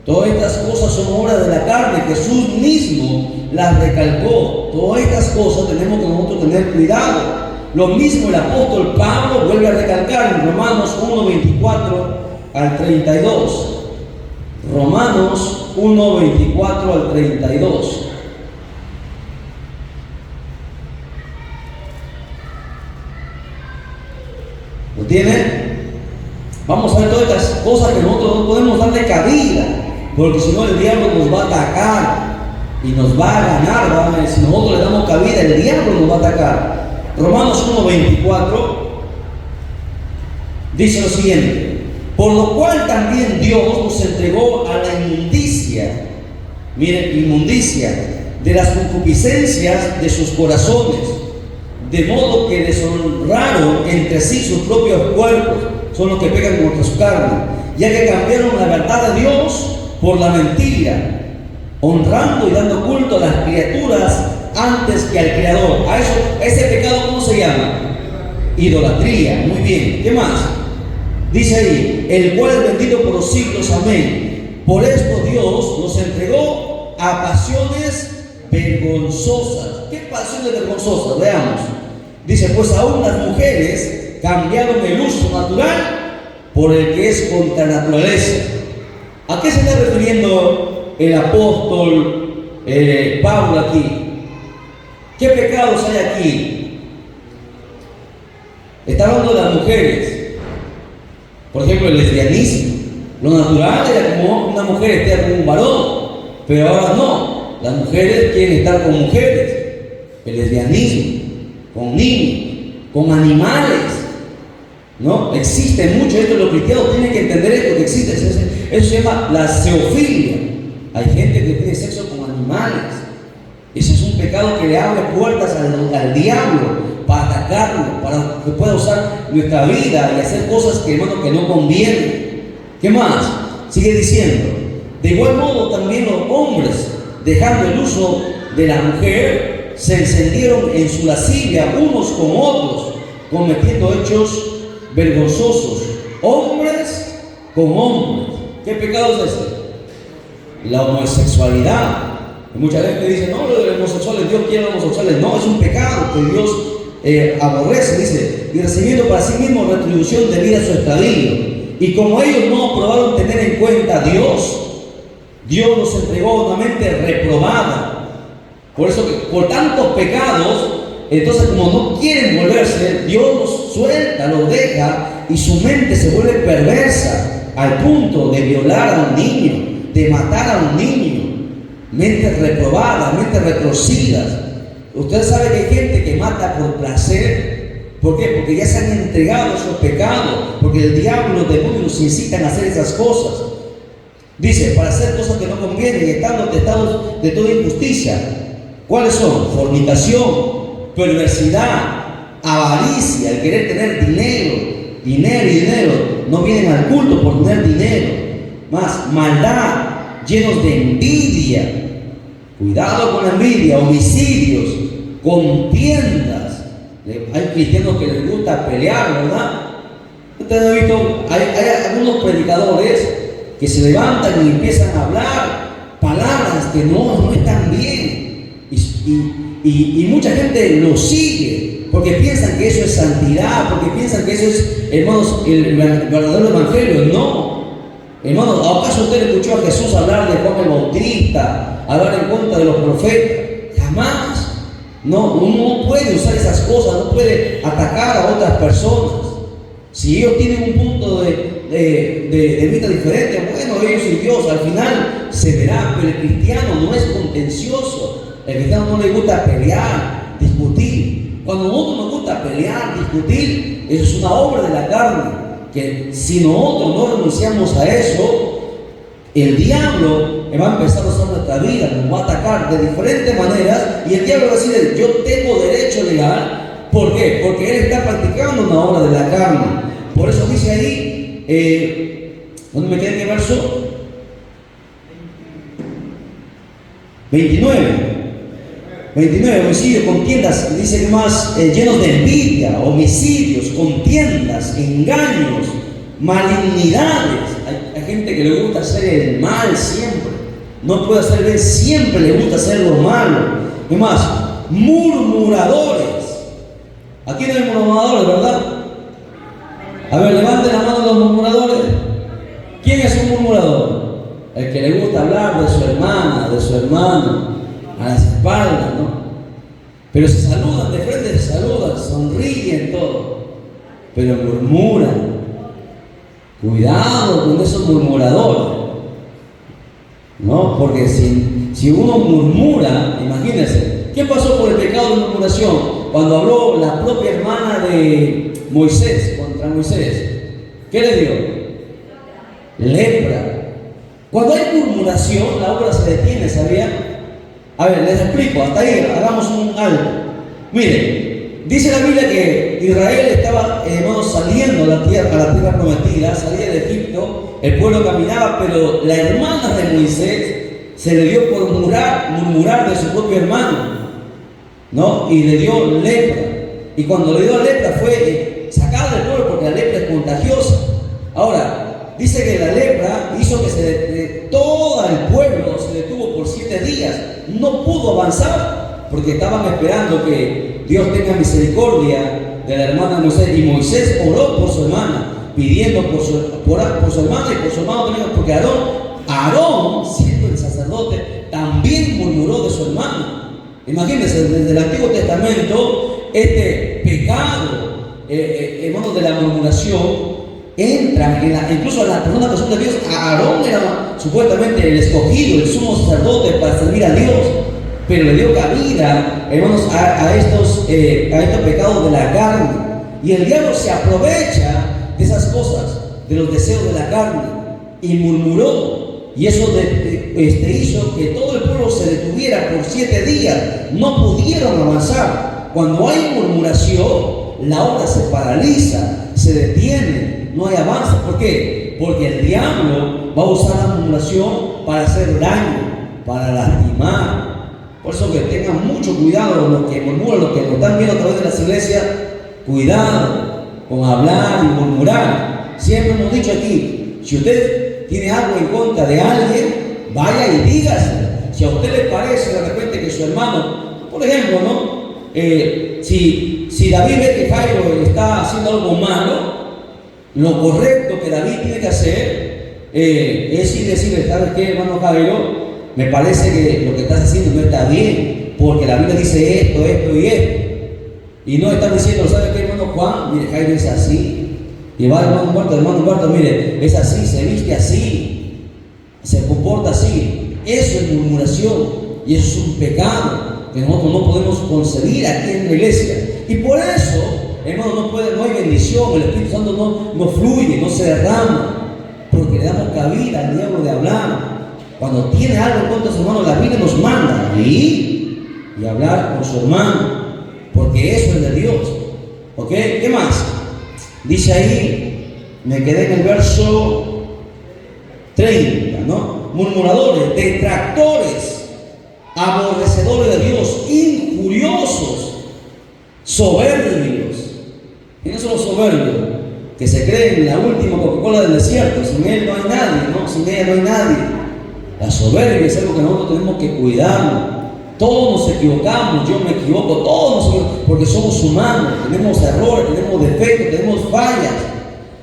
todas estas cosas son obras de la carne. Jesús mismo las recalcó. Todas estas cosas tenemos que nosotros tener cuidado. Lo mismo el apóstol Pablo vuelve a recalcar en Romanos 1, 24 al 32. Romanos 1, 24 al 32. ¿Lo tienen? Vamos a ver todas estas cosas que nosotros no podemos darle cabida, porque si no el diablo nos va a atacar y nos va a ganar, ¿vale? Si nosotros le damos cabida, el diablo nos va a atacar. Romanos 1:24 dice lo siguiente: por lo cual también Dios nos entregó a la inmundicia, miren, inmundicia de las concupiscencias de sus corazones, de modo que deshonraron entre sí sus propios cuerpos, son los que pecan contra su carne, ya que cambiaron la verdad de Dios por la mentira, honrando y dando culto a las criaturas antes que al Creador. A eso, ese pecado, ¿cómo se llama? Idolatría. Muy bien. ¿Qué más? Dice ahí: el cual es bendito por los siglos. Amén. Por esto Dios nos entregó a pasiones vergonzosas. ¿Qué pasiones vergonzosas? Veamos. Dice: pues aún las mujeres cambiaron el uso natural por el que es contra naturaleza. ¿A qué se está refiriendo el apóstol Pablo aquí? ¿Qué pecados hay aquí? Está hablando de las mujeres. Por ejemplo, el lesbianismo. Lo natural era como una mujer esté con un varón, pero ahora no. Las mujeres quieren estar con mujeres. El lesbianismo, con niños, con animales, ¿no? Existe mucho esto. Los cristianos tienen que entender esto, que existe. Eso se llama la zoofilia. Hay gente que tiene sexo con animales. Ese es un pecado que le abre puertas al diablo para atacarlo, para que pueda usar nuestra vida y hacer cosas que, hermano, que no convienen. ¿Qué más? Sigue diciendo: de igual modo también los hombres, dejando el uso de la mujer, se encendieron en su lascivia unos con otros, cometiendo hechos vergonzosos, hombres con hombres. ¿Qué pecado es este? La homosexualidad. Y mucha gente dice: no, los homosexuales, Dios quiere a los homosexuales. No, es un pecado que Dios aborrece, dice, y recibiendo para sí mismo retribución debida a su extravío. Y como ellos no aprobaron tener en cuenta a Dios, Dios los entregó a una mente reprobada. Por eso, que por tantos pecados, entonces, como no quieren volverse, Dios los suelta, los deja, y su mente se vuelve perversa al punto de violar a un niño, de matar a un niño. Mentes reprobadas, mentes retorcidas. Usted sabe que hay gente que mata por placer. ¿Por qué? Porque ya se han entregado a esos pecados, porque el diablo, los demonios nos incitan a hacer esas cosas. Dice: para hacer cosas que no convienen, y estando testados de toda injusticia, ¿Cuáles son? Fornicación, perversidad, avaricia, el querer tener dinero. No vienen al culto por tener dinero. Más, maldad, llenos de envidia. Cuidado con la envidia, homicidios, contiendas. Hay cristianos que les gusta pelear, ¿verdad? Ustedes han visto, hay algunos predicadores que se levantan y empiezan a hablar palabras que no están bien. Y mucha gente lo sigue porque piensan que eso es santidad, porque piensan que eso es, hermanos, el verdadero evangelio. No, hermanos, ¿acaso usted escuchó a Jesús hablar de Juan el Bautista, hablar en contra de los profetas? Jamás. No, uno no puede usar esas cosas, no puede atacar a otras personas. Si ellos tienen un punto de vista diferente, bueno, ellos y Dios, al final se verá, pero el cristiano no es contencioso. El cristiano no le gusta pelear, discutir. Cuando a nosotros nos gusta pelear, discutir, eso es una obra de la carne, que si nosotros no renunciamos a eso, el diablo va a empezar a usar nuestra vida, nos va a atacar de diferentes maneras, y el diablo va a decir: yo tengo derecho legal. ¿Por qué? Porque él está practicando una obra de la carne. Por eso dice ahí, ¿dónde me queda en el verso? 29, homicidios, contiendas, dice que más, llenos de envidia, homicidios, contiendas, engaños, malignidades. Hay gente que le gusta hacer el mal siempre, no puede hacer bien, siempre le gusta hacer lo malo. ¿Qué más? Murmuradores. Aquí no hay murmuradores, ¿verdad? A ver, levanten la mano los murmuradores. ¿Quién es un murmurador? El que le gusta hablar de su hermana, de su hermano, a las espaldas, ¿no? Pero se saludan de frente, se saludan, sonríen todo, pero murmuran. Cuidado con esos murmuradores, ¿no? Porque si uno murmura, imagínense, ¿qué pasó por el pecado de murmuración? Cuando habló la propia hermana de Moisés contra Moisés, ¿qué le dio? Lepra. Cuando hay murmuración, la obra se detiene, ¿sabía? A ver, les explico, hasta ahí, hagamos un alto. Miren, dice la Biblia que Israel estaba, saliendo a la tierra prometida, salía de Egipto, el pueblo caminaba, pero la hermana de Moisés se le dio por murmurar de su propio hermano, ¿no? Y le dio lepra. Y cuando le dio lepra fue sacada del pueblo, porque la lepra es contagiosa. Ahora, dice que la lepra hizo que todo el pueblo se detuvo por 7 días. No pudo avanzar porque estaban esperando que Dios tenga misericordia de la hermana de Moisés. Y Moisés oró por su hermana, pidiendo por su hermana y por su hermano también, porque Aarón, siendo el sacerdote, también murmuró de su hermano. Imagínense, desde el Antiguo Testamento, este pecado, hermanos, de la murmuración, entra incluso a la persona de Dios. Aarón era supuestamente el escogido, el sumo sacerdote para servir a Dios, pero le dio cabida, hermanos, a estos pecados de la carne. Y el diablo se aprovecha de esas cosas, de los deseos de la carne, y murmuró. Y eso hizo que todo el pueblo se detuviera por 7 días. No pudieron avanzar. Cuando hay murmuración, la obra se paraliza, se detiene, no hay avance. ¿Por qué? Porque el diablo va a usar la murmuración para hacer daño, para lastimar. Por eso que tengan mucho cuidado los que murmuran, los que nos están viendo a través de las iglesias. Cuidado con hablar y murmurar. Siempre hemos dicho aquí, si usted tiene algo en contra de alguien, vaya y dígase. Si a usted le parece de repente que su hermano, por ejemplo, ¿no? Si David ve que Jairo está haciendo algo malo, lo correcto que David tiene que hacer es ir y decirle: ¿sabes qué, hermano Jairo? Me parece que lo que estás haciendo no está bien, porque la Biblia dice esto, esto y esto. Y no están diciendo: ¿sabes qué, hermano Juan? Mire, Jairo es así. Y va, hermano muerto, mire, es así, se viste así, se comporta así. Eso es murmuración, y eso es un pecado que nosotros no podemos concebir aquí en la iglesia. Y por eso, hermano, no hay bendición, el Espíritu Santo no fluye, no se derrama, porque le damos cabida al diablo de hablar. Cuando tiene algo en contra de su hermano, la Biblia nos manda. Y y hablar con su hermano, porque eso es de Dios. ¿Ok? ¿Qué más? Dice ahí, me quedé en el verso 30, ¿no? Murmuradores, detractores, aborrecedores de Dios, injuriosos, soberbios. ¿Quiénes son los soberbios? Que se creen la última Coca-Cola del desierto. Sin él no hay nadie, ¿no? Sin ella no hay nadie. La soberbia es algo que nosotros tenemos que cuidar. Todos nos equivocamos, yo me equivoco, todos nos equivocamos, porque somos humanos, tenemos errores, tenemos defectos, tenemos fallas.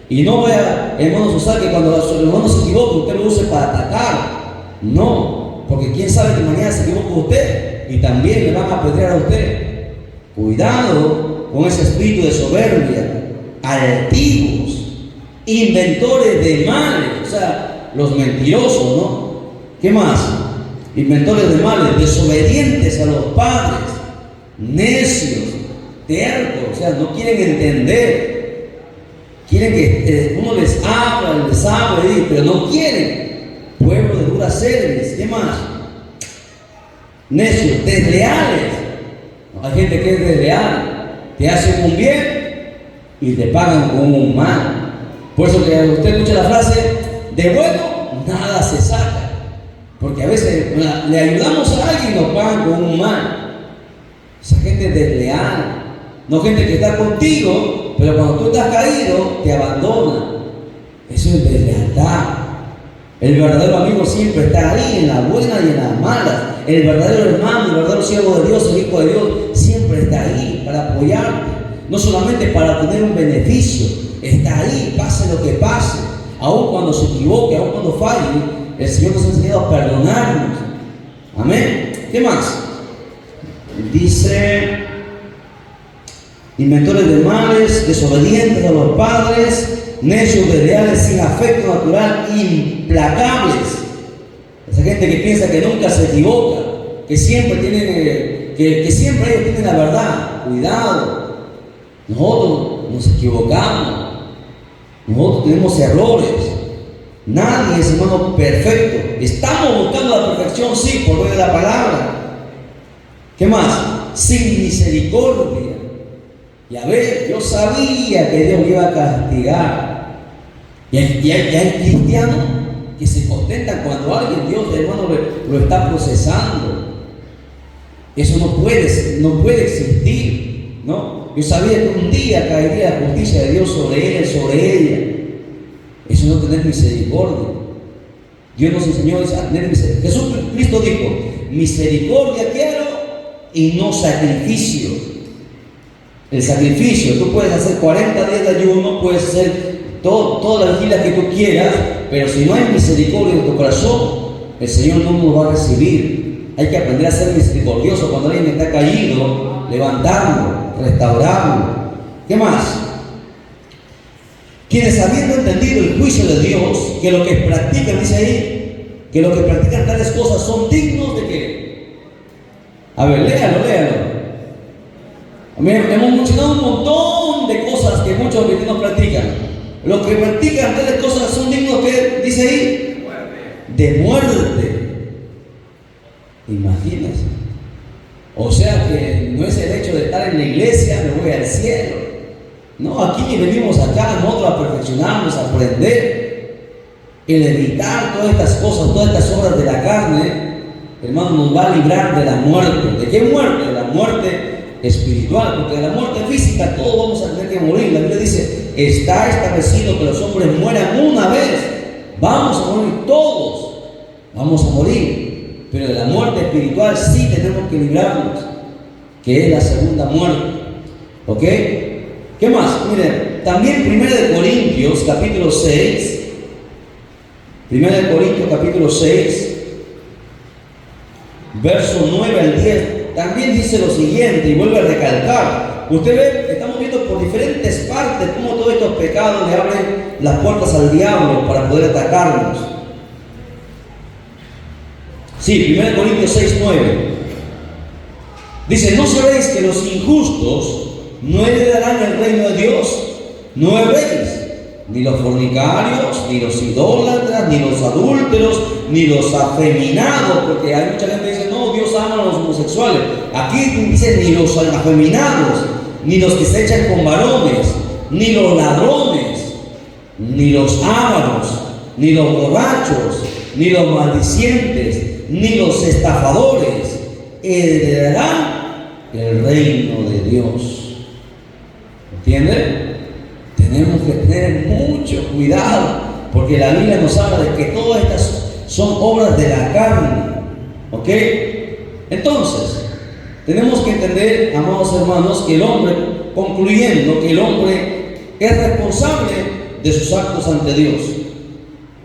Y no voy a, hermanos, usar que cuando los hermanos se equivocan, usted lo use para atacar. No, porque quién sabe que mañana se equivoca usted y también le van a apedrear a usted. Cuidado con ese espíritu de soberbia, altivos, inventores de males, o sea, los mentirosos, ¿no? ¿Qué más? Inventores de males, desobedientes a los padres, necios, tercos, o sea, no quieren entender, quieren que uno les hable, pero no quieren. Pueblo de duras cerviz, ¿qué más? Necios, desleales. Hay gente que es desleal, te hace un bien y te pagan con un mal. Por eso que usted escucha la frase, de bueno nada se saca. Porque a veces le ayudamos a alguien y nos pagan con un mal. Esa gente es desleal. No gente que está contigo, pero cuando tú estás caído, te abandona. Eso es deslealtad. El verdadero amigo siempre está ahí, en las buenas y en las malas. El verdadero hermano, el verdadero siervo de Dios, el hijo de Dios, siempre está ahí para apoyarte. No solamente para tener un beneficio, está ahí, pase lo que pase. Aun cuando se equivoque, aun cuando falle, el Señor nos ha enseñado a perdonarnos. Amén. ¿Qué más? Dice, inventores de males, desobedientes a los padres, necios, desleales, sin afecto natural, implacables. Esa gente que piensa que nunca se equivoca, que siempre tienen, que siempre ellos tienen la verdad. Cuidado. Nosotros nos equivocamos. Nosotros tenemos errores. Nadie es, hermano, perfecto. Estamos buscando la perfección, sí, por medio de la palabra. ¿Qué más? Sin misericordia. Y a ver, yo sabía que Dios me iba a castigar. Y hay cristianos que se contentan cuando alguien, Dios, hermano, lo está procesando. Eso no puede existir, ¿no? Yo sabía que un día caería la justicia de Dios sobre él, sobre ella. Eso no es tener misericordia. Dios nos enseñó a tener misericordia. Jesucristo dijo, misericordia quiero y no sacrificio. El sacrificio, tú puedes hacer 40 días de ayuno, puedes hacer todas las vigilas que tú quieras, pero si no hay misericordia en tu corazón, el Señor no nos va a recibir. Hay que aprender a ser misericordioso cuando alguien está caído, levantarlo, restaurarlo. ¿Qué más? Quienes habiendo entendido el juicio de Dios, que lo que practican, dice ahí, que lo que practican tales cosas son dignos de qué. A ver, léalo. Hemos mencionado un montón de cosas que muchos cristianos practican. Los que practican tales cosas son dignos, ¿qué dice ahí? De muerte. Imagínense. O sea que no es el hecho de estar en la iglesia, me voy al cielo. No, aquí venimos acá nosotros a perfeccionarnos, a aprender, el evitar todas estas cosas, todas estas obras de la carne, hermano, nos va a librar de la muerte. ¿De qué muerte? De la muerte espiritual, porque de la muerte física todos vamos a tener que morir. La Biblia dice, está establecido que los hombres mueran una vez, vamos a morir todos, vamos a morir, pero de la muerte espiritual sí tenemos que librarnos, que es la segunda muerte. ¿Ok? ¿Qué más? Miren, también 1 Corintios capítulo 6, 1 Corintios capítulo 6, verso 9 al 10, también dice lo siguiente y vuelve a recalcar. Usted ve, estamos viendo por diferentes partes cómo todos estos pecados le abren las puertas al diablo para poder atacarnos. Sí, 1 Corintios 6, 9. Dice, ¿no sabéis que los injustos no heredarán el reino de Dios? No erréis, ni los fornicarios, ni los idólatras, ni los adúlteros, ni los afeminados, porque hay mucha gente que dice, no, Dios aman a los homosexuales. Aquí dice ni los afeminados, ni los que se echan con varones, ni los ladrones, ni los ávaros, ni los borrachos, ni los maldicientes, ni los estafadores heredarán el reino de Dios. ¿Entienden? Tenemos que tener mucho cuidado, porque la Biblia nos habla de que todas estas son obras de la carne. ¿Ok? Entonces, tenemos que entender, amados hermanos, que el hombre, concluyendo, que el hombre es responsable de sus actos ante Dios.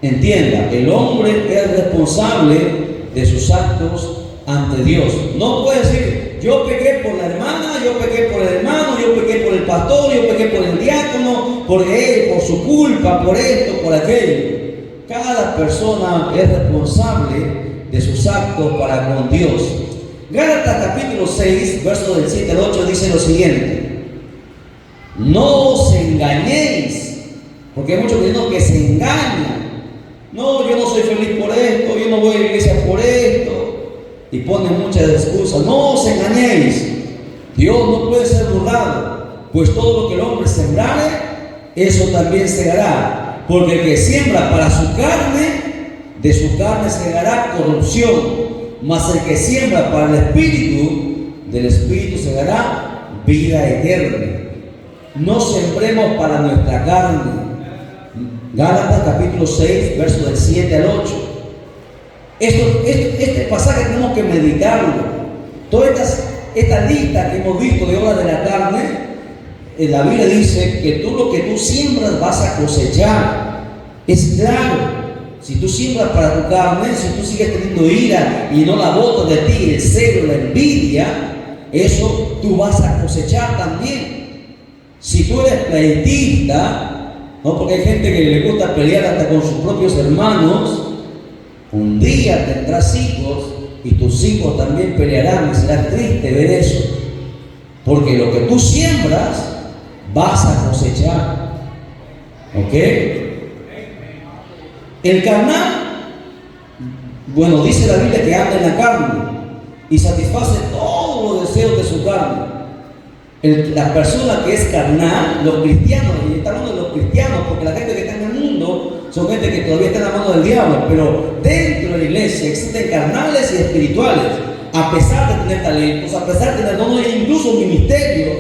Entienda, el hombre es responsable de sus actos ante Dios. No puede decir, yo pequé por la hermana, yo pequé por el hermano, yo pequé por el pastor, yo pequé por el diácono, por él, por su culpa, por esto, por aquello. Cada persona es responsable de sus actos para con Dios. Gálatas capítulo 6, versos del 7 al 8 dice lo siguiente: no os engañéis, porque hay muchos cristianos que se engañan. No, yo no soy feliz por esto, yo no voy a la iglesia por esto, y ponen muchas excusas. No os engañéis, Dios no puede ser burlado, pues todo lo que el hombre sembrare, eso también segará. Porque el que siembra para su carne, de su carne segará corrupción, mas el que siembra para el espíritu, del espíritu segará vida eterna. No sembremos para nuestra carne. Gálatas capítulo 6, versos del 7 al 8. Este pasaje tenemos que meditarlo. Toda esta lista que hemos visto de obras de la carne, la Biblia dice que tú lo que tú siembras vas a cosechar. Es claro. Si tú siembras para tu carne, si tú sigues teniendo ira y no la botas de ti, el celo, la envidia, eso tú vas a cosechar también. Si tú eres pleitista, ¿no? Porque hay gente que le gusta pelear hasta con sus propios hermanos, un día tendrás hijos y tus hijos también pelearán, y será triste ver eso. Porque lo que tú siembras, vas a cosechar. ¿Ok? El carnal, bueno, dice la Biblia que anda en la carne y satisface todos los deseos de su carne. La persona que es carnal, los cristianos, y está hablando de los cristianos, porque la gente que está en el mundo son gente que todavía está en la mano del diablo, pero dentro de la iglesia existen carnales y espirituales. A pesar de tener talentos, a pesar de tener dones, incluso ministerios,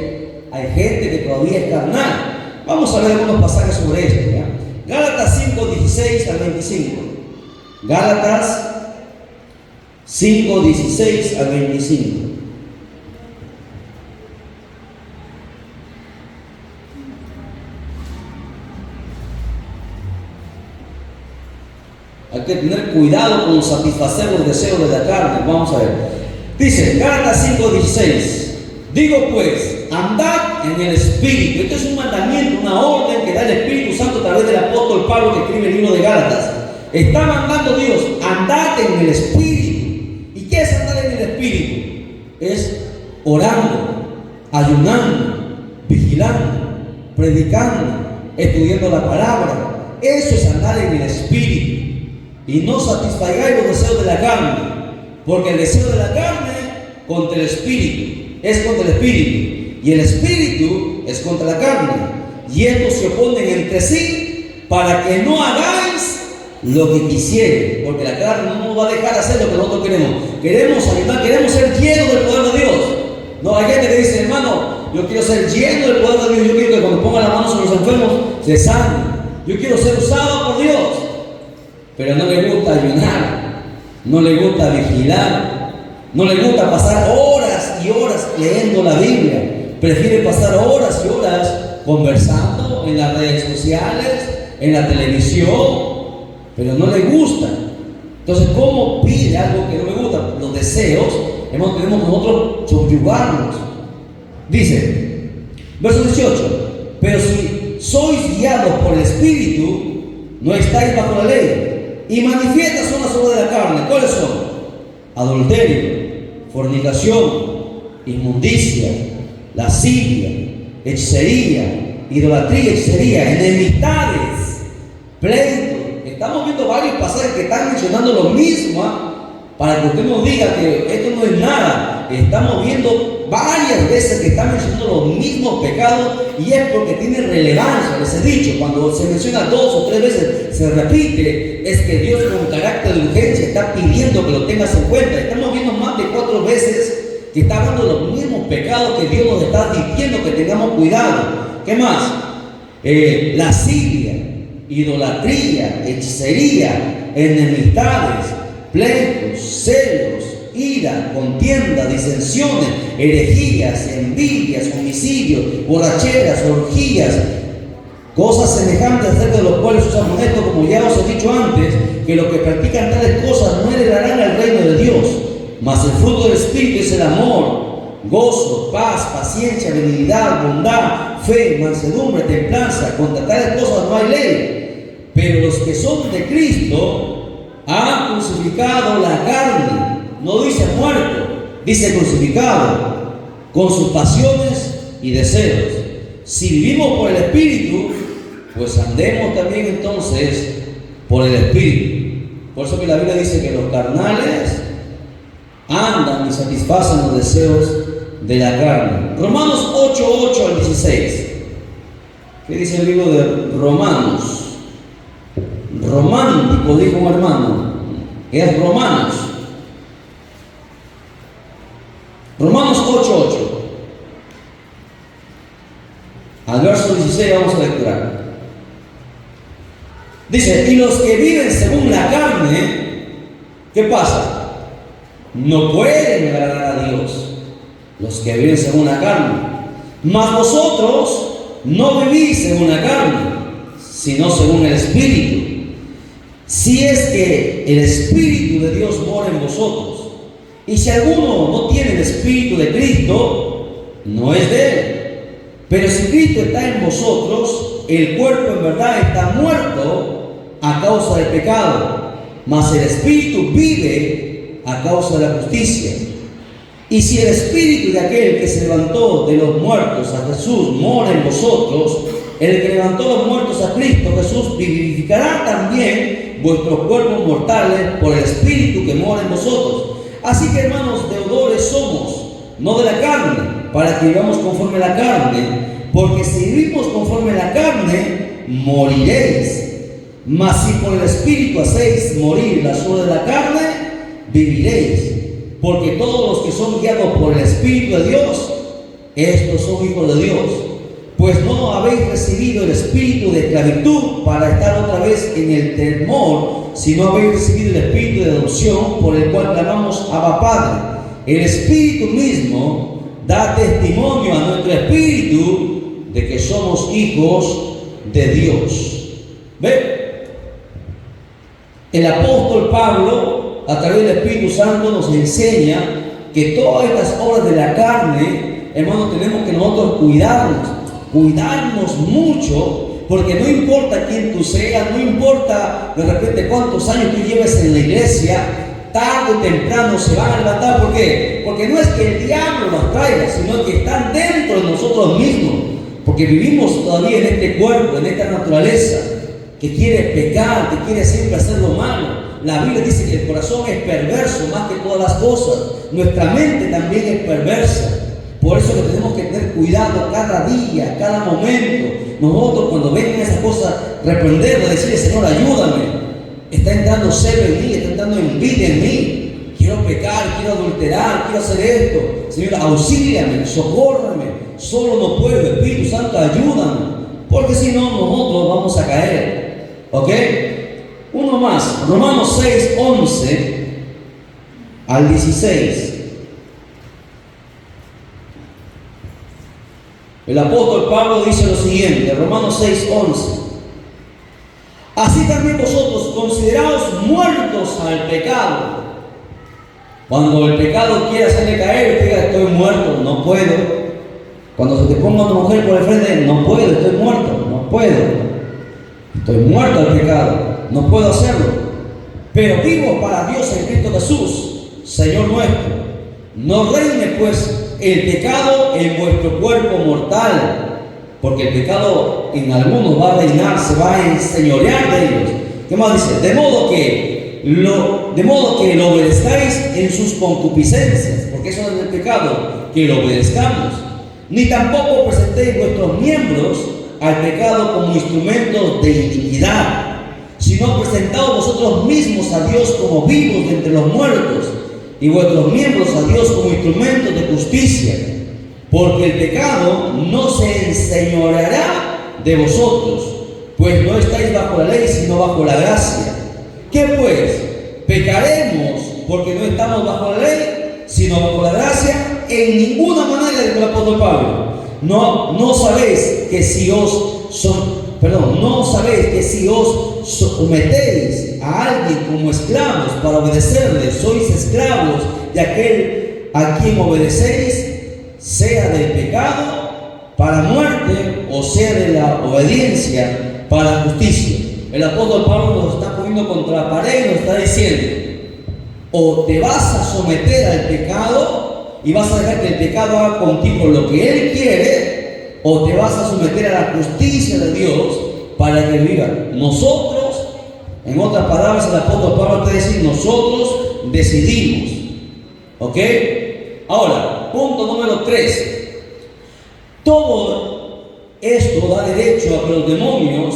hay gente que todavía es carnal. Vamos a ver algunos pasajes sobre esto, ¿ya? Gálatas 5, 16 al 25. Gálatas 5, 16 al 25. Hay que tener cuidado con satisfacer los deseos de la carne. Vamos a ver. Dice, Gálatas 5, 16. Digo pues, andad en el Espíritu. Esto es un mandamiento, una orden que da el Espíritu Santo a través del apóstol Pablo, que escribe el libro de Gálatas. Está mandando Dios, andad en el Espíritu. ¿Y qué es andar en el Espíritu? Es orando, ayunando, vigilando, predicando, estudiando la palabra. Eso es andar en el Espíritu. Y no satisfagáis los deseos de la carne, porque el deseo de la carne contra el Espíritu. Es contra el Espíritu, y el Espíritu es contra la carne, y estos se oponen entre sí para que no hagáis lo que quisieren, porque la carne no nos va a dejar hacer lo que nosotros queremos. Queremos ayudar, queremos ser llenos del poder de Dios. No, hay gente que dice, hermano, yo quiero ser lleno del poder de Dios, yo quiero que cuando ponga la mano sobre los enfermos se sanen, yo quiero ser usado por Dios, pero no le gusta ayunar, no le gusta vigilar, no le gusta pasar horas y horas leyendo la Biblia. Prefiere pasar horas y horas conversando en las redes sociales, en la televisión, pero no le gusta. Entonces, ¿cómo pide algo que no le gusta? Los deseos, tenemos nosotros subyugarlos. Dice, verso 18, pero si sois guiados por el Espíritu, no estáis bajo la ley. Y manifiestas son las obras de la carne. ¿Cuáles son? Adulterio, fornicación, inmundicia, lascivia, hechicería, idolatría, hechicería, enemistades, pleitos. Estamos viendo varios pasajes que están mencionando lo mismo, para que usted nos diga que esto no es nada. Estamos viendo varias veces que está mencionando los mismos pecados y es porque tiene relevancia. Les he dicho, cuando se menciona 2 o 3 veces, se repite, es que Dios con carácter de urgencia está pidiendo que lo tengas en cuenta. Estamos viendo más de 4 veces que está hablando de los mismos pecados que Dios nos está diciendo que tengamos cuidado. ¿Qué más? Lascivia, idolatría, hechicería, enemistades, pleitos, celos, ira, contienda, disensiones, herejías, envidias, homicidios, borracheras, orgías, cosas semejantes acerca de los cuales os amonesto, como ya os he dicho antes, que los que practican tales cosas no heredarán el reino de Dios. Mas el fruto del Espíritu es el amor, gozo, paz, paciencia, benignidad, bondad, fe, mansedumbre, templanza. Contra tales cosas no hay ley. Pero los que son de Cristo han crucificado la carne. No dice muerto, dice crucificado, con sus pasiones y deseos. Si vivimos por el Espíritu, pues andemos también entonces por el Espíritu. Por eso que la Biblia dice que los carnales andan y satisfacen los deseos de la carne. Romanos 8:8 al 16. ¿Qué dice el libro de Romanos? Romántico, dijo un hermano. Es Romanos. Romanos 8:8. Al verso 16 vamos a lecturar. Dice, y los que viven según la carne, ¿qué pasa? No pueden agradar a Dios, los que viven según la carne. Mas vosotros no vivís según la carne, sino según el Espíritu. Si es que el Espíritu de Dios mora en vosotros. Y si alguno no tiene el Espíritu de Cristo, no es de él. Pero si Cristo está en vosotros, el cuerpo en verdad está muerto a causa del pecado, mas el Espíritu vive a causa de la justicia. Y si el Espíritu de aquel que se levantó de los muertos a Jesús mora en vosotros, el que levantó los muertos a Cristo Jesús vivificará también vuestros cuerpos mortales por el Espíritu que mora en vosotros. Así que, hermanos, deudores somos, no de la carne, para que vivamos conforme a la carne, porque si vivimos conforme a la carne, moriréis. Mas si por el Espíritu hacéis morir las obras de la carne, viviréis. Porque todos los que son guiados por el Espíritu de Dios, estos son hijos de Dios. Pues no habéis recibido el espíritu de esclavitud para estar otra vez en el temor, sino habéis recibido el espíritu de adopción, por el cual clamamos Abba Padre. El Espíritu mismo da testimonio a nuestro espíritu de que somos hijos de Dios. ¿Ve? El apóstol Pablo, a través del Espíritu Santo, nos enseña que todas estas obras de la carne, hermanos, tenemos que nosotros cuidarnos mucho, porque no importa quién tú seas, no importa de repente cuántos años tú lleves en la iglesia, tarde o temprano se van a levantar. ¿Por qué? Porque no es que el diablo las traiga, sino que están dentro de nosotros mismos, porque vivimos todavía en este cuerpo, en esta naturaleza que quiere pecar, que quiere siempre hacer lo malo. La Biblia dice que el corazón es perverso más que todas las cosas. Nuestra mente también es perversa. Por eso que tenemos que tener cuidado cada día, cada momento. Nosotros, cuando vengan esas cosas, reprenderlo, decirle: Señor, ayúdame. Está entrando celo en mí, está entrando envidia en mí. Quiero pecar, quiero adulterar, quiero hacer esto. Señor, auxíliame, socórrame. Solo no puedo. Espíritu Santo, ayúdame. Porque si no, nosotros vamos a caer. ¿Ok? Uno más. Romanos 6, 11 al 16. El apóstol Pablo dice lo siguiente, Romanos 6, 11. Así también vosotros, consideraos muertos al pecado. Cuando el pecado quiere hacerle caer, diga: estoy muerto, no puedo. Cuando se te ponga una mujer por el frente, no puedo, estoy muerto, no puedo. Estoy muerto al pecado, no puedo hacerlo. Pero vivo para Dios en Cristo Jesús, Señor nuestro. No reine pues el pecado en vuestro cuerpo mortal, porque el pecado en algunos va a reinar, se va a enseñorear de ellos. ¿Qué más dice? De modo que de modo que lo obedezcáis en sus concupiscencias, porque eso es el pecado, que lo obedezcamos. Ni tampoco presentéis vuestros miembros al pecado como instrumentos de iniquidad, sino presentaos vosotros mismos a Dios como vivos de entre los muertos, y vuestros miembros a Dios como instrumentos de justicia, porque el pecado no se enseñoreará de vosotros, pues no estáis bajo la ley, sino bajo la gracia. ¿Qué pues? ¿Pecaremos porque no estamos bajo la ley, sino bajo la gracia? En ninguna manera, dijo el apóstol Pablo. No sabéis que si os sometéis a alguien como esclavos para obedecerle, sois esclavos de aquel a quien obedecéis, sea del pecado para muerte o sea de la obediencia para justicia. El apóstol Pablo nos está poniendo contra la pared y nos está diciendo: o te vas a someter al pecado y vas a dejar que el pecado haga contigo lo que él quiere, o te vas a someter a la justicia de Dios para que vivan. Nosotros, en otras palabras, el apóstol Pablo te dice: nosotros decidimos. ¿Ok? Ahora, punto número 3. Todo esto da derecho a que los demonios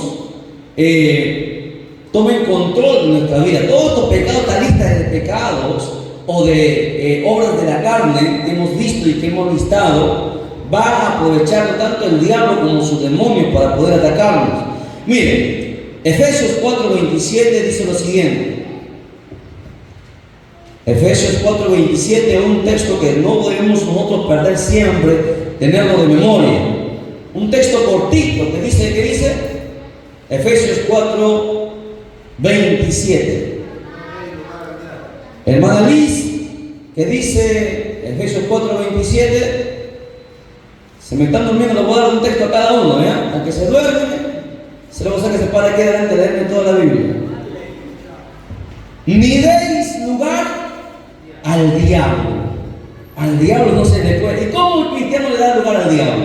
tomen control de nuestra vida. Todos estos pecados, esta lista de pecados o de obras de la carne que hemos visto y que hemos listado, van a aprovechar tanto el diablo como sus demonios para poder atacarnos. Miren, Efesios 4:27 dice lo siguiente. Efesios 4:27, un texto que no debemos nosotros perder siempre, tenerlo de memoria. Un texto cortito que dice, ¿qué dice? Efesios 4:27. Hermana Liz, que dice Efesios 4:27, se me están durmiendo, le voy a dar un texto a cada uno, ¿ya? Aunque se duermen, se lo voy a hacer que se pare aquí adelante a leerme toda la Biblia. Ni deis lugar al diablo. Al diablo no se le puede. ¿Y cómo el cristiano le da lugar al diablo?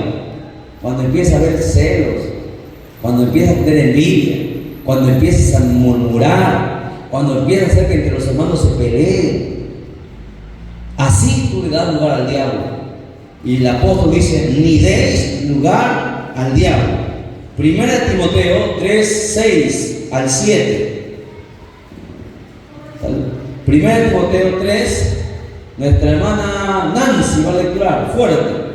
Cuando empieza a ver celos, cuando empieza a tener envidia, cuando empiezas a murmurar, cuando empiezas a hacer que entre los hermanos se peleen. Así tú le das lugar al diablo. Y el apóstol dice: ni deis lugar al diablo. Primera Timoteo 3:6-7. Primera Timoteo 3, nuestra hermana Nancy va a lecturar fuerte.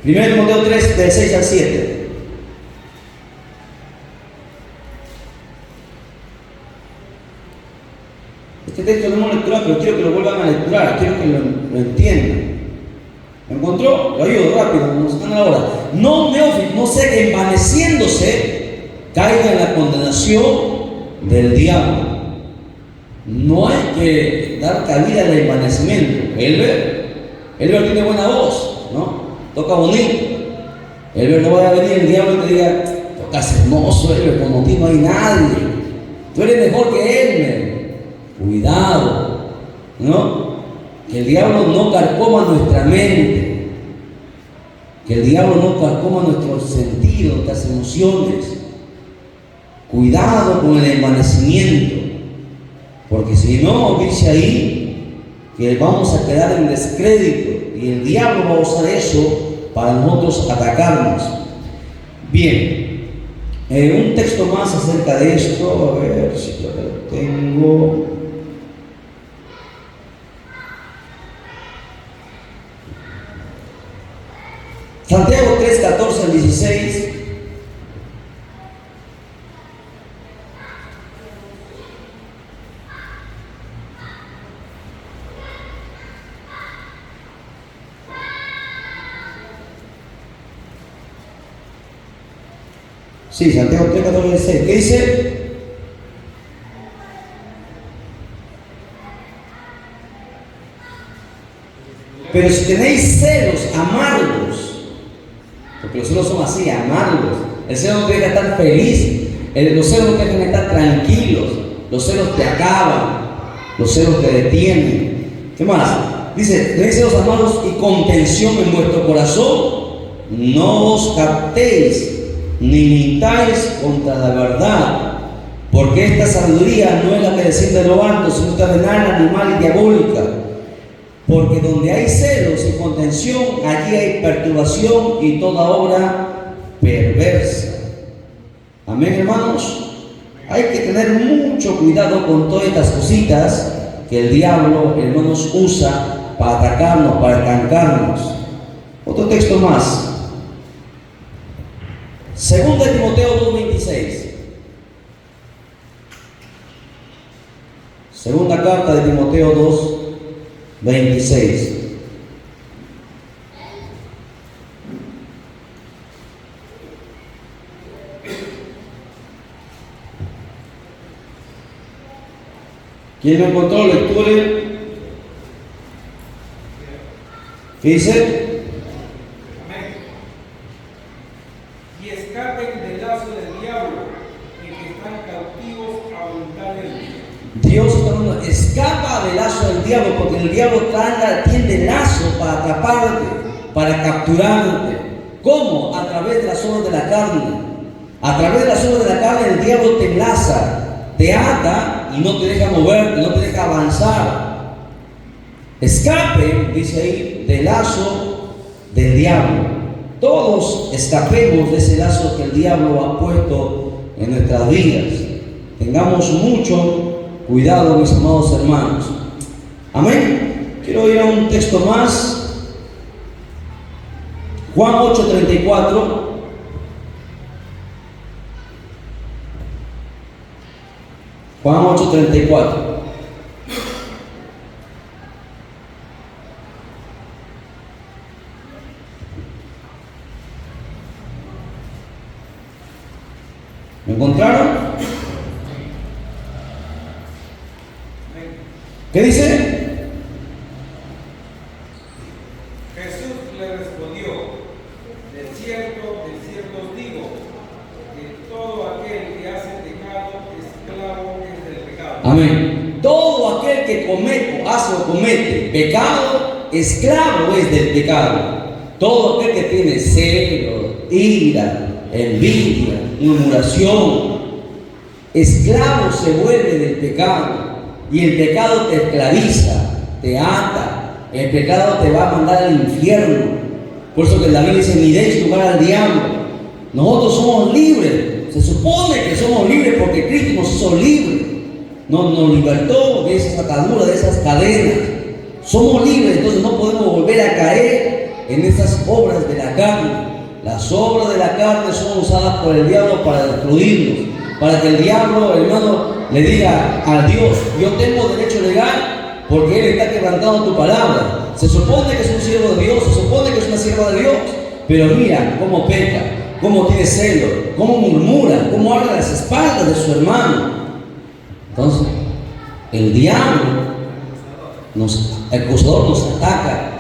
Primera Timoteo 3, del 6-7. Este texto no hemos lecturado, pero quiero que lo vuelvan a lecturar, quiero que lo entiendan. ¿Me encontró? Lo ayudo rápido, nos están ahora. No, neófito, no sea que envaneciéndose caiga en la condenación del diablo. No hay que dar cabida al envanecimiento. Elber tiene buena voz, ¿no? Toca bonito. Elber, no vaya a venir el diablo y te diga: tocas hermoso, Elber, como ti no hay nadie. Tú eres mejor que Elber. Cuidado, ¿no? Que el diablo no carcoma nuestra mente, que el diablo no carcoma nuestros sentidos, nuestras emociones. Cuidado con el envanecimiento, porque si no, dice ahí que vamos a quedar en descrédito y el diablo va a usar eso para nosotros atacarnos. Bien, un texto más acerca de esto, a ver si lo tengo. Santiago 3:14-16. Sí, Santiago 3:14-16. ¿Qué dice? Pero si tenéis celos amargos, porque los celos son así, amargos. El celo no te deja estar feliz, los celos no te dejan estar tranquilos, los celos te acaban, los celos te detienen. ¿Qué más? Dice, los amados, y contención en vuestro corazón, no os captéis, ni mintáis contra la verdad, porque esta sabiduría no es la que desciende de lo alto, sino terrenal, animal y diabólica. Porque donde hay celos y contención, allí hay perturbación y toda obra perversa. Amén, hermanos. Hay que tener mucho cuidado con todas estas cositas que el diablo, hermanos, usa para atacarnos, para estancarnos. Otro texto más. Segunda de Timoteo 2:26. Segunda carta de Timoteo 2:26. ¿Quién lo encontró? Lectura. ¿Qué dice? Amén. Y escapen del lazo del diablo, en que están cautivos a voluntad de Dios. Dios escapa del lazo del diablo, porque el diablo tiende lazo para atraparte, para capturarte. ¿Cómo? A través de las obras de la carne. A través de las obras de la carne el diablo te enlaza, te ata y no te deja moverte, no te deja avanzar. Escape, dice ahí, del lazo del diablo. Todos escapemos de ese lazo que el diablo ha puesto en nuestras vidas. Tengamos mucho cuidado, mis amados hermanos. Amén. Quiero ir a un texto más. Juan 8:34. Juan 8:34. ¿Me encontraron? ¿Qué dice? Jesús le respondió: de cierto os digo, que todo aquel que hace pecado, esclavo es del pecado. Amén. Todo aquel que hace o comete pecado, esclavo es del pecado. Todo aquel que tiene celo, ira, envidia, murmuración, esclavo se vuelve del pecado. Y el pecado te esclaviza, te ata. El pecado te va a mandar al infierno. Por eso que la Biblia dice: ni deis lugar al diablo. Nosotros somos libres. Se supone que somos libres porque Cristo nos hizo libres. Nos libertó de esas ataduras, de esas cadenas. Somos libres, entonces no podemos volver a caer en esas obras de la carne. Las obras de la carne son usadas por el diablo para destruirnos. Para que el diablo, hermano, le diga a Dios: yo tengo derecho legal porque Él está quebrantando tu palabra. Se supone que es un siervo de Dios, se supone que es una sierva de Dios, pero mira cómo peca, cómo tiene celo, cómo murmura, cómo habla a las espaldas de su hermano. Entonces, el diablo, el acusador nos ataca.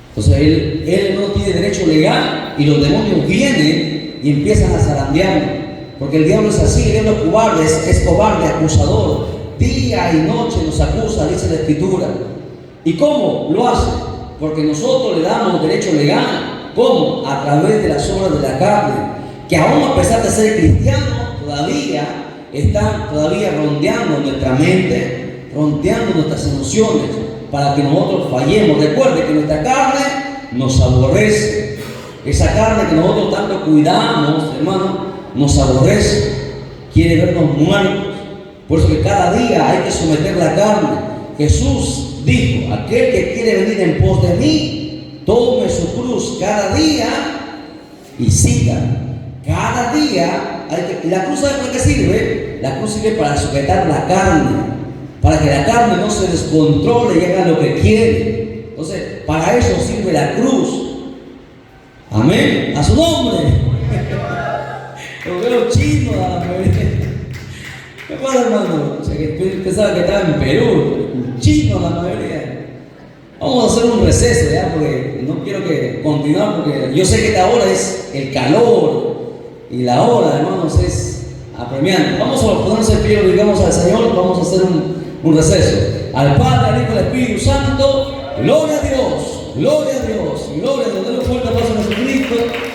Entonces, él no tiene derecho legal y los demonios vienen y empiezan a zarandearlo. Porque el diablo es así, el diablo es cobarde, acusador. Día y noche nos acusa, dice la Escritura. ¿Y cómo lo hace? Porque nosotros le damos derecho legal. ¿Cómo? A través de las obras de la carne. Que aún a pesar de ser cristianos, están rondeando nuestra mente, rondeando nuestras emociones, para que nosotros fallemos. Recuerde que nuestra carne nos aborrece. Esa carne que nosotros tanto cuidamos, hermano, nos aborrece, quiere vernos muertos. Por eso que cada día hay que someter la carne. Jesús dijo: aquel que quiere venir en pos de mí, tome su cruz cada día y siga. Cada día la cruz, ¿sabe para qué sirve? La cruz sirve para sujetar la carne, para que la carne no se descontrole y haga lo que quiere. Entonces, para eso sirve la cruz. Amén, a su nombre. Lo veo chino a la mayoría. ¿Qué pasa, hermano? O sea, que pensaba que estaba en Perú. Chino la mayoría. Vamos a hacer un receso ya, porque no quiero que continuar, porque yo sé que esta hora es el calor y la hora, hermanos, es apremiante. Vamos a ponernos en pie, digamos al Señor, vamos a hacer un receso. Al Padre, al Hijo y al Espíritu Santo. Gloria a Dios, gloria a Dios, gloria a Dios. Denle un fuerte aplauso a Jesucristo.